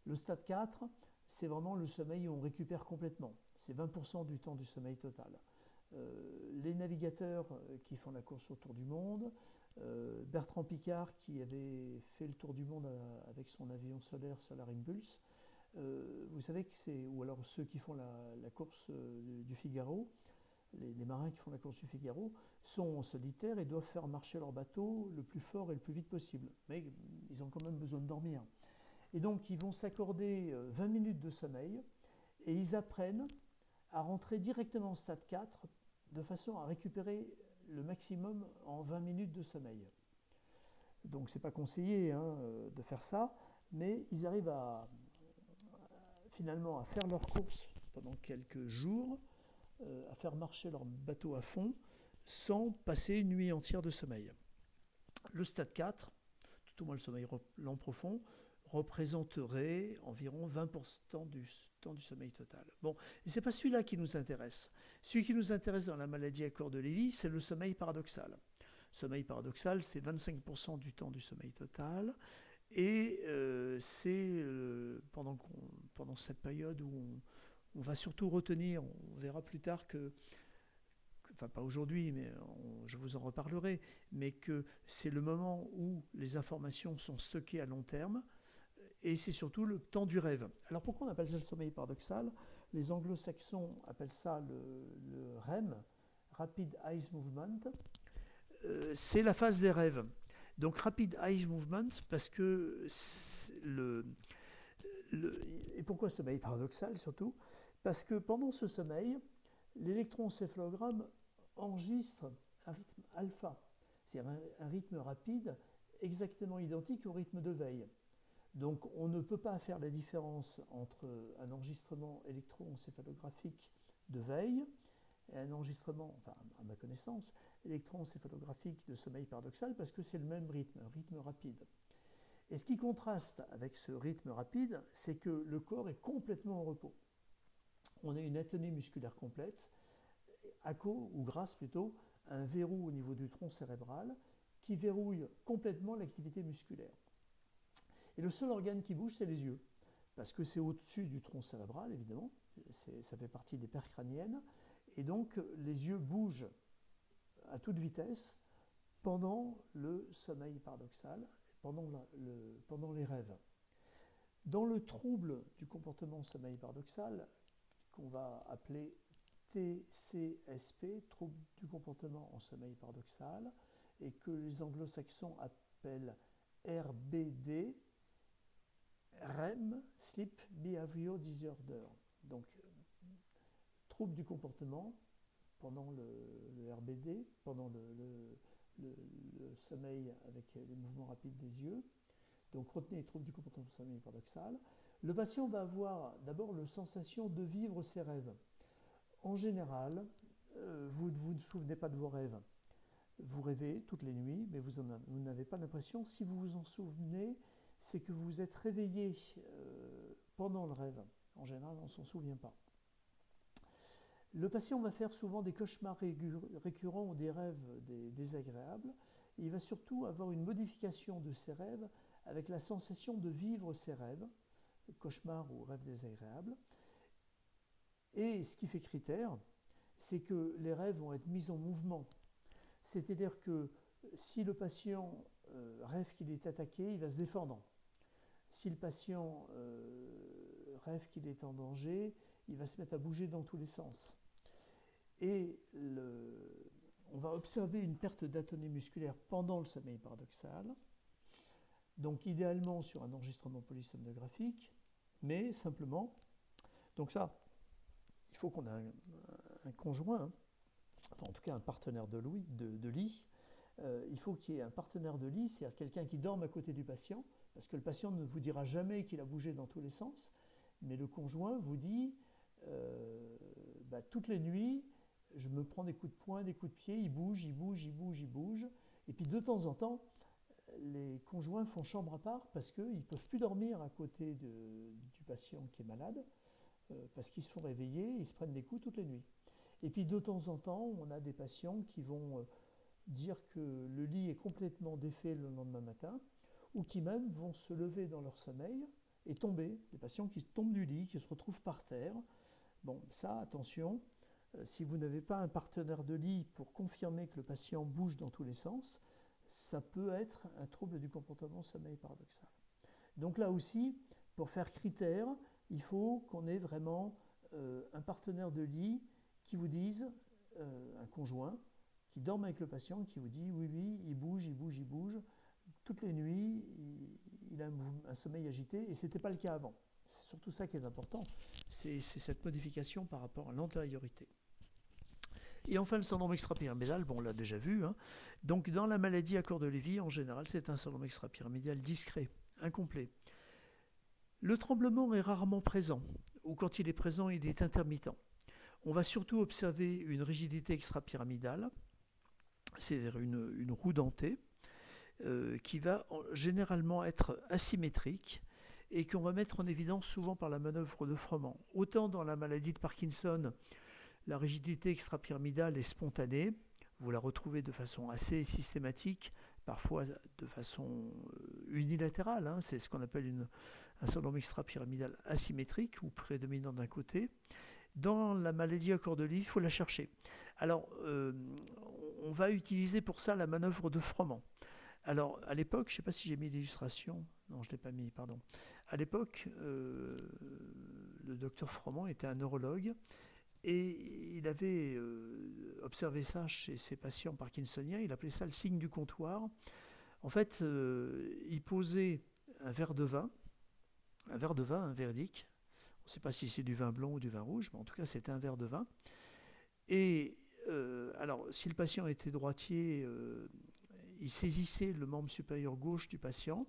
Le stade 4, c'est vraiment le sommeil où on récupère complètement. C'est 20% du temps du sommeil total. Les navigateurs qui font la course autour du monde, Bertrand Piccard qui avait fait le tour du monde avec son avion solaire Solar Impulse, vous savez que c'est, ou alors ceux qui font la course du Figaro, les marins qui font la course du Figaro, sont en solitaire et doivent faire marcher leur bateau le plus fort et le plus vite possible. Mais ils ont quand même besoin de dormir. Et donc ils vont s'accorder 20 minutes de sommeil et ils apprennent à rentrer directement au stade 4 de façon à récupérer le maximum en 20 minutes de sommeil. Donc c'est pas conseillé de faire ça, mais ils arrivent finalement à faire leur course pendant quelques jours, à faire marcher leur bateau à fond sans passer une nuit entière de sommeil. Le stade 4, tout au moins le sommeil lent profond, représenterait environ 20% du temps du sommeil total. Bon, et c'est pas celui-là qui nous intéresse. Celui qui nous intéresse dans la maladie à corps de Lévy, c'est le sommeil paradoxal. Le sommeil paradoxal, c'est 25% du temps du sommeil total. Et c'est pendant cette période où on va surtout retenir, on verra plus tard enfin pas aujourd'hui, mais je vous en reparlerai, mais que c'est le moment où les informations sont stockées à long terme, et c'est surtout le temps du rêve. Alors pourquoi on appelle ça le sommeil paradoxal? Les anglo-saxons appellent ça le REM, Rapid Eye Movement. C'est la phase des rêves. Donc Rapid Eye Movement, parce que et pourquoi sommeil paradoxal surtout? Parce que pendant ce sommeil, l'électroencéphalogramme enregistre un rythme alpha, c'est-à-dire un rythme rapide exactement identique au rythme de veille. Donc on ne peut pas faire la différence entre un enregistrement électroencéphalographique de veille et un enregistrement, enfin à ma connaissance, électroencéphalographique de sommeil paradoxal parce que c'est le même rythme, un rythme rapide. Et ce qui contraste avec ce rythme rapide, c'est que le corps est complètement en repos. On a une atonie musculaire complète, à cause, ou grâce plutôt, à un verrou au niveau du tronc cérébral qui verrouille complètement l'activité musculaire. Et le seul organe qui bouge, c'est les yeux, parce que c'est au-dessus du tronc cérébral, évidemment, ça fait partie des paires crâniennes, et donc les yeux bougent à toute vitesse pendant le sommeil paradoxal, pendant les rêves. Dans le trouble du comportement sommeil paradoxal, qu'on va appeler TCSP, trouble du comportement en sommeil paradoxal, et que les anglo-saxons appellent RBD, REM, Sleep Behavior Disorder. Donc, trouble du comportement pendant le RBD, pendant le sommeil avec les mouvements rapides des yeux. Donc, retenez les troubles du comportement sommeil paradoxal. Le patient va avoir d'abord la sensation de vivre ses rêves. En général, vous ne vous souvenez pas de vos rêves. Vous rêvez toutes les nuits, mais vous n'avez pas l'impression. Si vous vous en souvenez, c'est que vous êtes réveillé pendant le rêve. En général, on ne s'en souvient pas. Le patient va faire souvent des cauchemars récurrents ou des rêves désagréables. Il va surtout avoir une modification de ses rêves avec la sensation de vivre ses rêves, cauchemars ou rêves désagréables. Et ce qui fait critère, c'est que les rêves vont être mis en mouvement. C'est-à-dire que si le patient rêve qu'il est attaqué, il va se défendre. Si le patient rêve qu'il est en danger, il va se mettre à bouger dans tous les sens. Et on va observer une perte d'atonie musculaire pendant le sommeil paradoxal, donc idéalement sur un enregistrement polysomnographique, mais simplement, donc ça, il faut qu'on ait un conjoint, enfin en tout cas un partenaire de lit, il faut qu'il y ait un partenaire de lit, c'est-à-dire quelqu'un qui dorme à côté du patient, parce que le patient ne vous dira jamais qu'il a bougé dans tous les sens, mais le conjoint vous dit toutes les nuits, je me prends des coups de poing, des coups de pied, il bouge, et puis de temps en temps, les conjoints font chambre à part parce qu'ils ne peuvent plus dormir à côté du patient qui est malade, parce qu'ils se font réveiller, ils se prennent des coups toutes les nuits. Et puis de temps en temps, on a des patients qui vont dire que le lit est complètement défait le lendemain matin, ou qui même vont se lever dans leur sommeil et tomber. Des patients qui tombent du lit, qui se retrouvent par terre. Bon, ça, attention, si vous n'avez pas un partenaire de lit pour confirmer que le patient bouge dans tous les sens, ça peut être un trouble du comportement sommeil paradoxal. Donc là aussi, pour faire critère, il faut qu'on ait vraiment un partenaire de lit qui vous dise, un conjoint, qui dorme avec le patient, qui vous dit oui, oui, il bouge, il bouge, il bouge. Toutes les nuits, il a un sommeil agité, et ce n'était pas le cas avant. C'est surtout ça qui est important, c'est cette modification par rapport à l'antériorité. Et enfin, le syndrome extrapyramidal, bon, on l'a déjà vu. Hein. Donc, dans la maladie à corps de Lévy, en général, c'est un syndrome extrapyramidal discret, incomplet. Le tremblement est rarement présent, ou quand il est présent, il est intermittent. On va surtout observer une rigidité extrapyramidale, c'est-à-dire une roue dentée, qui va généralement être asymétrique et qu'on va mettre en évidence souvent par la manœuvre de Froment. Autant dans la maladie de Parkinson, la rigidité extrapyramidale est spontanée, vous la retrouvez de façon assez systématique, parfois de façon unilatérale, hein, c'est ce qu'on appelle un syndrome extrapyramidal asymétrique ou prédominant d'un côté. Dans la maladie à corps de Lévy, il faut la chercher. Alors, on va utiliser pour ça la manœuvre de Froment. Alors, à l'époque, je ne sais pas si j'ai mis l'illustration. Non, je ne l'ai pas mis, pardon. À l'époque, le docteur Froment était un neurologue et il avait observé ça chez ses patients parkinsoniens. Il appelait ça le signe du comptoir. En fait, il posait un verre de vin, un verdict. On ne sait pas si c'est du vin blanc ou du vin rouge, mais en tout cas, c'était un verre de vin. Et alors, si le patient était droitier, il saisissait le membre supérieur gauche du patient,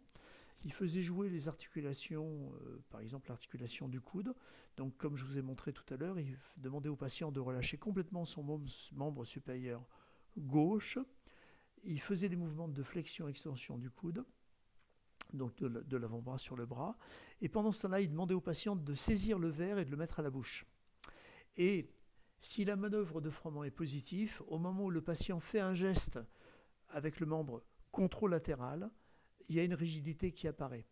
il faisait jouer les articulations, par exemple l'articulation du coude. Donc comme je vous ai montré tout à l'heure, il demandait au patient de relâcher complètement son membre supérieur gauche. Il faisait des mouvements de flexion-extension du coude, donc de l'avant-bras sur le bras. Et pendant ce temps-là, il demandait au patient de saisir le verre et de le mettre à la bouche. Et si la manœuvre de Froment est positive, au moment où le patient fait un geste avec le membre controlatéral, il y a une rigidité qui apparaît.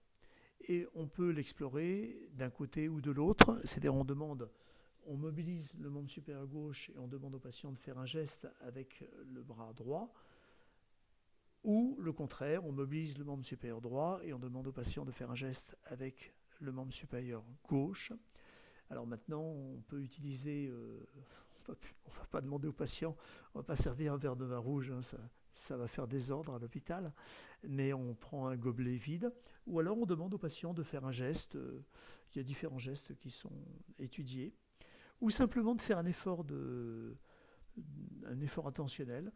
Et on peut l'explorer d'un côté ou de l'autre, c'est-à-dire on mobilise le membre supérieur gauche et on demande au patient de faire un geste avec le bras droit, ou le contraire, on mobilise le membre supérieur droit et on demande au patient de faire un geste avec le membre supérieur gauche. Alors maintenant, on peut utiliser, on ne va pas demander au patient, on ne va pas servir un verre de vin rouge, hein, ça va faire désordre à l'hôpital, mais on prend un gobelet vide, ou alors on demande au patient de faire un geste, il y a différents gestes qui sont étudiés, ou simplement de faire un effort intentionnel.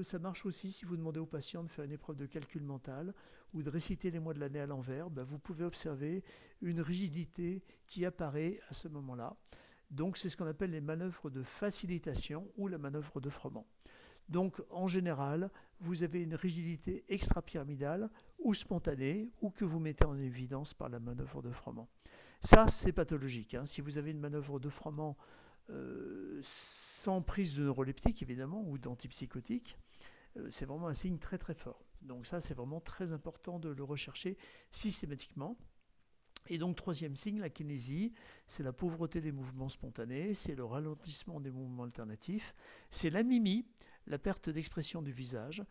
Ça marche aussi si vous demandez au patient de faire une épreuve de calcul mental ou de réciter les mois de l'année à l'envers, vous pouvez observer une rigidité qui apparaît à ce moment-là. Donc c'est ce qu'on appelle les manœuvres de facilitation ou la manœuvre de Froment. Donc en général, vous avez une rigidité extrapyramidale ou spontanée ou que vous mettez en évidence par la manœuvre de Froment. Ça, c'est pathologique. Hein. Si vous avez une manœuvre de Froment sans prise de neuroleptique, évidemment, ou d'antipsychotique, c'est vraiment un signe très très fort. Donc ça, c'est vraiment très important de le rechercher systématiquement. Et donc, troisième signe, la kinésie, c'est la pauvreté des mouvements spontanés, c'est le ralentissement des mouvements alternatifs, c'est l'amimie, la perte d'expression du visage,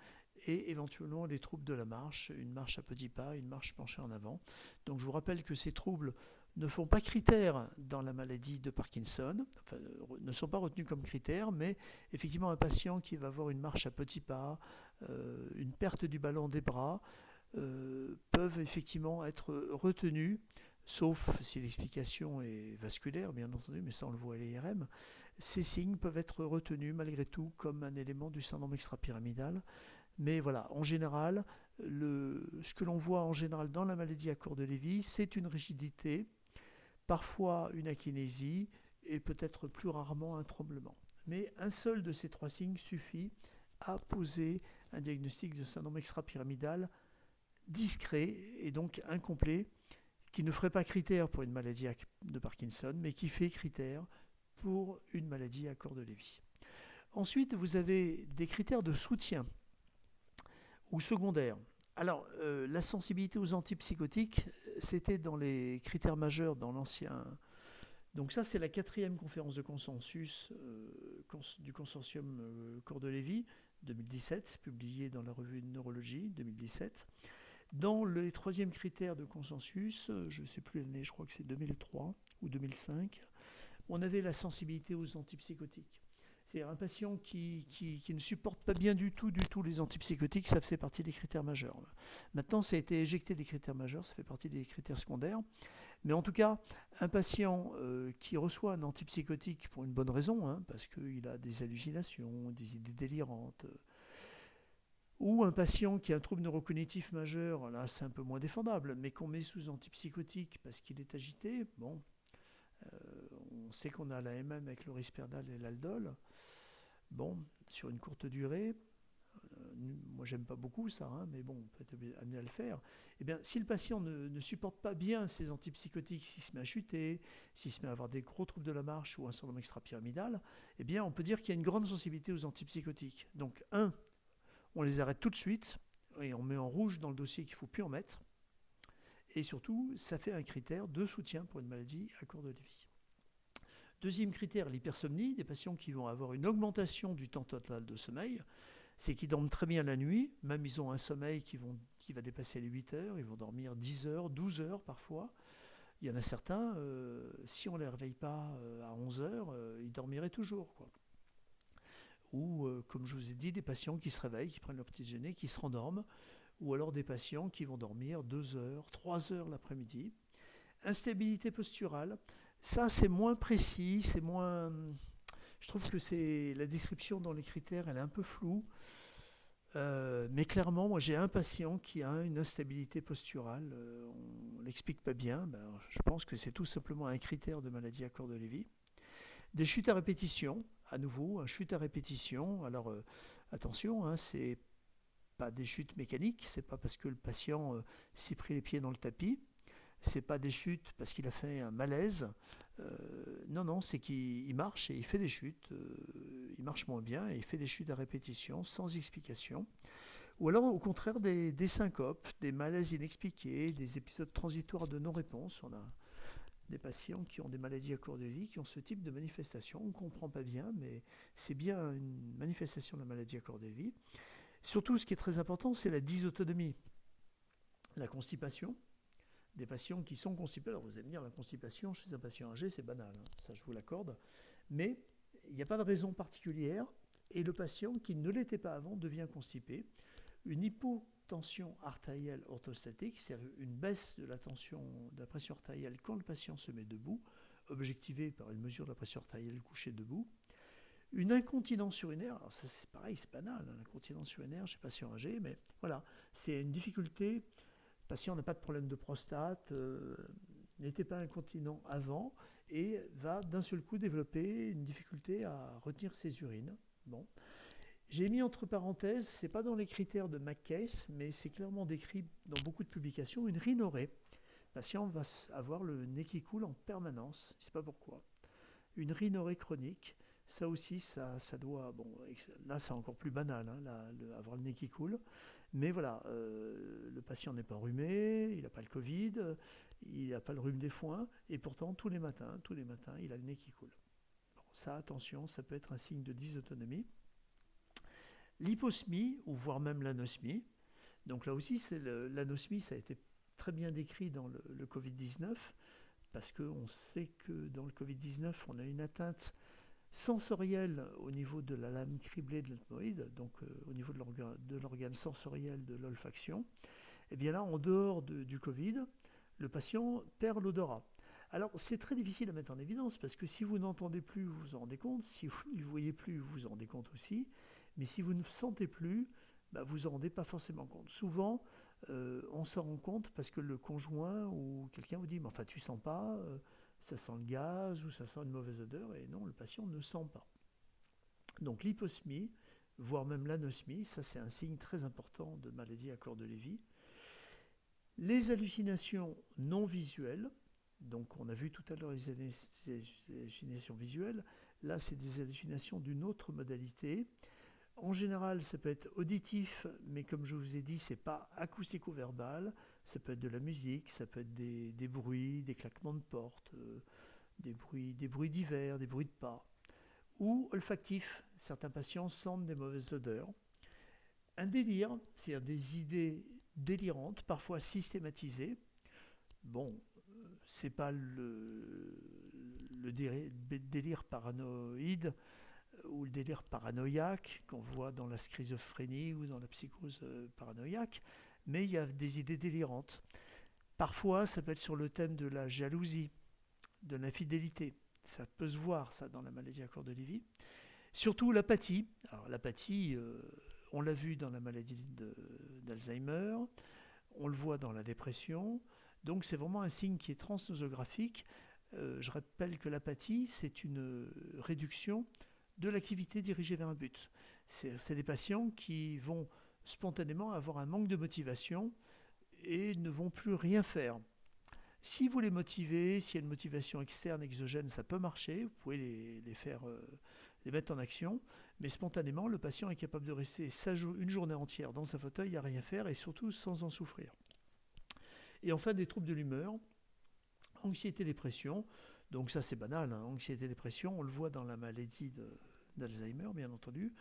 et éventuellement les troubles de la marche, une marche à petits pas, une marche penchée en avant. Donc je vous rappelle que ces troubles ne font pas critère dans la maladie de Parkinson, enfin, ne sont pas retenus comme critères, mais effectivement un patient qui va avoir une marche à petits pas, une perte du ballon des bras, peuvent effectivement être retenus, sauf si l'explication est vasculaire, bien entendu, mais ça on le voit à l'IRM. Ces signes peuvent être retenus malgré tout comme un élément du syndrome extrapyramidal. Mais voilà, en général, ce que l'on voit en général dans la maladie à corps de Lévy, c'est une rigidité, parfois une akinésie et peut-être plus rarement un tremblement. Mais un seul de ces trois signes suffit à poser un diagnostic de syndrome extrapyramidal discret et donc incomplet, qui ne ferait pas critère pour une maladie de Parkinson, mais qui fait critère pour une maladie à corps de Lévy. Ensuite, vous avez des critères de soutien ou secondaires. Alors, la sensibilité aux antipsychotiques, c'était dans les critères majeurs dans l'ancien. Donc ça, c'est la 4e conférence de consensus du consortium corps de Lévy, 2017, publiée dans la revue de neurologie, 2017. Dans les 3e critères de consensus, je ne sais plus l'année, je crois que c'est 2003 ou 2005, on avait la sensibilité aux antipsychotiques. C'est-à-dire un patient qui ne supporte pas bien du tout les antipsychotiques, ça fait partie des critères majeurs. Maintenant, ça a été éjecté des critères majeurs, ça fait partie des critères secondaires. Mais en tout cas, un patient qui reçoit un antipsychotique pour une bonne raison, parce qu'il a des hallucinations, des idées délirantes, ou un patient qui a un trouble neurocognitif majeur, là c'est un peu moins défendable, mais qu'on met sous antipsychotique parce qu'il est agité, bon, on sait qu'on a la MM avec le risperdal et l'aldol, bon, sur une courte durée, moi j'aime pas beaucoup ça, mais bon, on peut être amené à le faire. Eh bien, si le patient ne supporte pas bien ces antipsychotiques, s'il se met à chuter, s'il se met à avoir des gros troubles de la marche ou un syndrome extra-pyramidal, eh bien, on peut dire qu'il y a une grande sensibilité aux antipsychotiques. Donc, on les arrête tout de suite et on met en rouge dans le dossier qu'il ne faut plus en mettre. Et surtout, ça fait un critère de soutien pour une maladie à corps de Lévy. Deuxième critère, l'hypersomnie, des patients qui vont avoir une augmentation du temps total de sommeil. C'est qu'ils dorment très bien la nuit, même ils ont un sommeil qui va dépasser les 8 heures, ils vont dormir 10 heures, 12 heures parfois. Il y en a certains, si on ne les réveille pas à 11 heures, ils dormiraient toujours, quoi. Ou, comme je vous ai dit, des patients qui se réveillent, qui prennent leur petit déjeuner, qui se rendorment, ou alors des patients qui vont dormir 2 heures, 3 heures l'après-midi. Instabilité posturale, ça c'est moins précis, c'est moins... Je trouve que la description dans les critères, elle est un peu floue. Mais clairement, moi j'ai un patient qui a une instabilité posturale, on ne l'explique pas bien, je pense que c'est tout simplement un critère de maladie à corps de Lévy. Des chutes à répétition, à nouveau, un chute à répétition, alors attention, c'est pas des chutes mécaniques, c'est pas parce que le patient s'est pris les pieds dans le tapis, c'est pas des chutes parce qu'il a fait un malaise, non, c'est qu'il marche et il fait des chutes, il marche moins bien et il fait des chutes à répétition sans explication. Ou alors au contraire des syncopes, des malaises inexpliqués, des épisodes transitoires de non-réponse. On a des patients qui ont des maladies à corps de Lévy qui ont ce type de manifestation. On ne comprend pas bien, mais c'est bien une manifestation de la maladie à corps de Lévy. Surtout, ce qui est très important, c'est la dysautonomie, la constipation. Des patients qui sont constipés. Alors vous allez me dire, la constipation chez un patient âgé, c'est banal, ça je vous l'accorde, mais il n'y a pas de raison particulière et le patient qui ne l'était pas avant devient constipé. Une hypotension artérielle orthostatique, c'est-à-dire une baisse de la pression artérielle quand le patient se met debout, objectivée par une mesure de la pression artérielle couchée debout. Une incontinence urinaire, alors ça c'est pareil, c'est banal, l'incontinence urinaire chez patient âgé, mais voilà, c'est une difficulté. Le patient n'a pas de problème de prostate, n'était pas incontinent avant et va d'un seul coup développer une difficulté à retenir ses urines. Bon. J'ai mis entre parenthèses, ce n'est pas dans les critères de McCase, mais c'est clairement décrit dans beaucoup de publications, une rhinorrhée. Le patient va avoir le nez qui coule en permanence, je ne sais pas pourquoi. Une rhinorrhée chronique, ça aussi, ça doit... Bon, là c'est encore plus banal, avoir le nez qui coule. Mais voilà, le patient n'est pas rhumé, il n'a pas le Covid, il n'a pas le rhume des foins, et pourtant tous les matins, il a le nez qui coule. Bon, ça, attention, ça peut être un signe de dysautonomie. L'hyposmie, ou voire même l'anosmie. Donc là aussi, l'anosmie, ça a été très bien décrit dans le Covid-19, parce qu'on sait que dans le Covid-19, on a une atteinte sensorielle au niveau de la lame criblée de l'ethmoïde, donc au niveau de l'organe sensoriel de l'olfaction. Et bien là, en dehors du Covid, le patient perd l'odorat. Alors, c'est très difficile à mettre en évidence, parce que si vous n'entendez plus, vous vous en rendez compte, si vous ne voyez plus, vous vous en rendez compte aussi, mais si vous ne sentez plus, vous vous en rendez pas forcément compte. Souvent, on s'en rend compte parce que le conjoint ou quelqu'un vous dit « mais enfin, tu sens pas ça sent le gaz ou ça sent une mauvaise odeur » et non, le patient ne sent pas. Donc l'hyposmie, voire même l'anosmie, ça c'est un signe très important de maladie à corps de Lévy. Les hallucinations non visuelles, donc on a vu tout à l'heure les hallucinations visuelles, là c'est des hallucinations d'une autre modalité. En général, ça peut être auditif, mais comme je vous ai dit, c'est pas acoustico-verbal. Ça peut être de la musique, ça peut être des bruits, des claquements de porte, des bruits divers, des bruits de pas. Ou olfactif, certains patients sentent des mauvaises odeurs. Un délire, c'est-à-dire des idées délirantes, parfois systématisées. Bon, c'est pas le délire paranoïde ou le délire paranoïaque qu'on voit dans la schizophrénie ou dans la psychose paranoïaque, mais il y a des idées délirantes. Parfois, ça peut être sur le thème de la jalousie, de l'infidélité. Ça peut se voir, ça, dans la maladie à corps de Lévy. Surtout l'apathie. Alors, l'apathie, on l'a vu dans la maladie d'Alzheimer, on le voit dans la dépression. Donc, c'est vraiment un signe qui est transnosographique. Je rappelle que l'apathie, c'est une réduction de l'activité dirigée vers un but. C'est des patients qui vont spontanément avoir un manque de motivation et ne vont plus rien faire. Si vous les motivez, s'il y a une motivation externe, exogène, ça peut marcher, vous pouvez les faire, les mettre en action, mais spontanément, le patient est capable de rester une journée entière dans un fauteuil à rien faire et surtout sans en souffrir. Et enfin, des troubles de l'humeur, anxiété, dépression. Donc ça c'est banal, hein. Anxiété, dépression, on le voit dans la maladie d'Alzheimer bien entendu,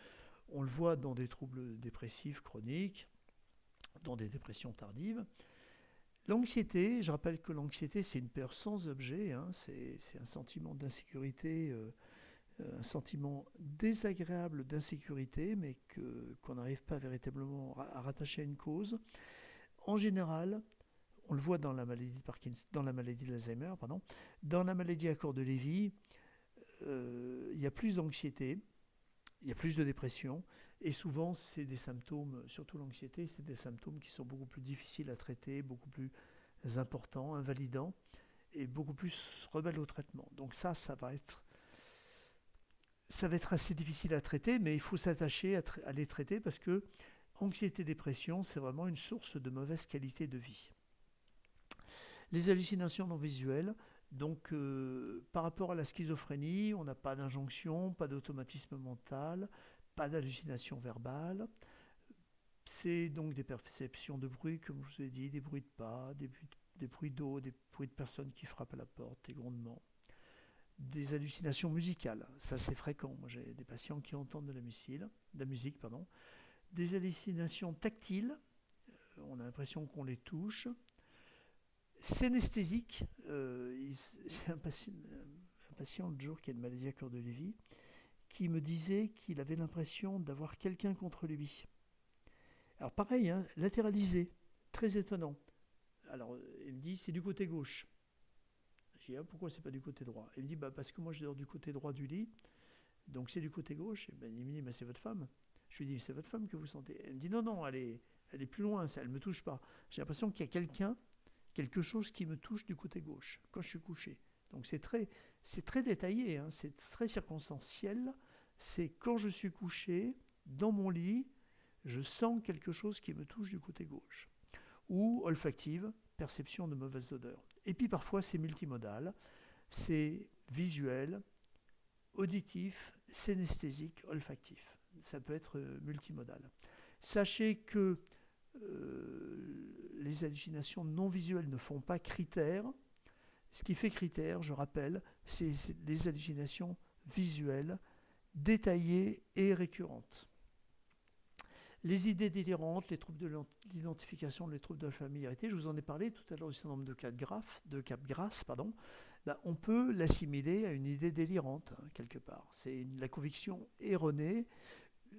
on le voit dans des troubles dépressifs chroniques, dans des dépressions tardives. L'anxiété, je rappelle que l'anxiété c'est une peur sans objet, hein. C'est un sentiment d'insécurité, un sentiment désagréable d'insécurité, mais qu'on n'arrive pas véritablement à rattacher à une cause. En général, on le voit dans la maladie de Parkinson, dans la maladie d'Alzheimer, pardon. Dans la maladie à corps de Lévy, il y a plus d'anxiété, il y a plus de dépression, et souvent c'est des symptômes, surtout l'anxiété, c'est des symptômes qui sont beaucoup plus difficiles à traiter, beaucoup plus importants, invalidants, et beaucoup plus rebelles au traitement. Donc ça va être assez difficile à traiter, mais il faut s'attacher à les traiter parce que anxiété, dépression, c'est vraiment une source de mauvaise qualité de vie. Les hallucinations non visuelles, donc par rapport à la schizophrénie, on n'a pas d'injonction, pas d'automatisme mental, pas d'hallucination verbale. C'est donc des perceptions de bruit, comme je vous ai dit, des bruits de pas, des bruits d'eau, des bruits de personnes qui frappent à la porte, des grondements. Des hallucinations musicales, ça c'est fréquent. Moi j'ai des patients qui entendent de la musique. Des hallucinations tactiles, on a l'impression qu'on les touche. Synesthésique, c'est un patient l'autre jour qui a une maladie à corps de Lévy qui me disait qu'il avait l'impression d'avoir quelqu'un contre lui. Alors pareil, hein, latéralisé, très étonnant. Alors il me dit c'est du côté gauche. Je dis pourquoi c'est pas du côté droit? Il me dit parce que moi je dors du côté droit du lit, donc c'est du côté gauche. Et il me dit c'est votre femme. Je lui dis c'est votre femme que vous sentez? Elle me dit non, elle est plus loin, elle me touche pas. J'ai l'impression qu'il y a quelque chose qui me touche du côté gauche quand je suis couché. Donc c'est très détaillé, hein, c'est très circonstanciel. C'est quand je suis couché dans mon lit, je sens quelque chose qui me touche du côté gauche. Ou olfactive, perception de mauvaises odeurs. Et puis parfois c'est multimodal, c'est visuel, auditif, synesthésique, olfactif. Ça peut être multimodal. Sachez que les hallucinations non visuelles ne font pas critère. Ce qui fait critère, je rappelle, c'est les hallucinations visuelles, détaillées et récurrentes. Les idées délirantes, les troubles de l'identification, les troubles de la familiarité, je vous en ai parlé tout à l'heure du syndrome de Capgras, on peut l'assimiler à une idée délirante, hein, quelque part. C'est la conviction erronée.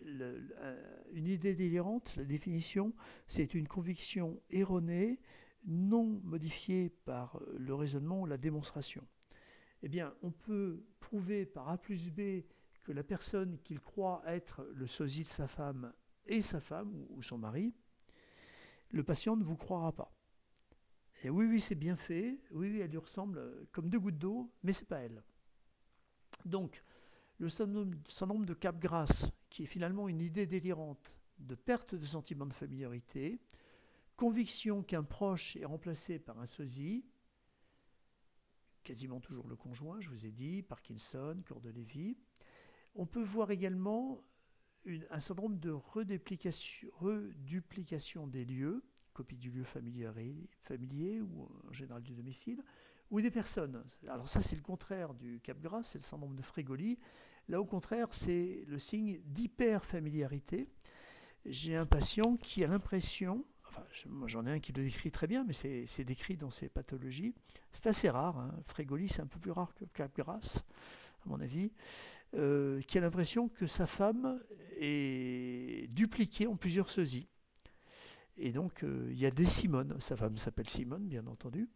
Une idée délirante, la définition, c'est une conviction erronée, non modifiée par le raisonnement ou la démonstration. Eh bien, on peut prouver par A plus B que la personne qu'il croit être le sosie de sa femme est sa femme ou son mari. Le patient ne vous croira pas. Et oui, c'est bien fait, oui, elle lui ressemble comme deux gouttes d'eau, mais c'est pas elle. Donc, le syndrome de Capgras, qui est finalement une idée délirante de perte de sentiment de familiarité, conviction qu'un proche est remplacé par un sosie, quasiment toujours le conjoint, je vous ai dit, Parkinson, corps de Lévy. On peut voir également un syndrome de reduplication des lieux, copie du lieu familier ou en général du domicile, ou des personnes. Alors ça, c'est le contraire du Capgras, c'est le syndrome de Fregoli. Là, au contraire, c'est le signe d'hyperfamiliarité. J'ai un patient qui a l'impression, enfin, moi j'en ai un qui le décrit très bien, mais c'est décrit dans ses pathologies. C'est assez rare, hein. Fregoli, c'est un peu plus rare que Capgras, à mon avis, qui a l'impression que sa femme est dupliquée en plusieurs sosies. Et donc, il y a des Simone. Sa femme s'appelle Simone, bien entendu.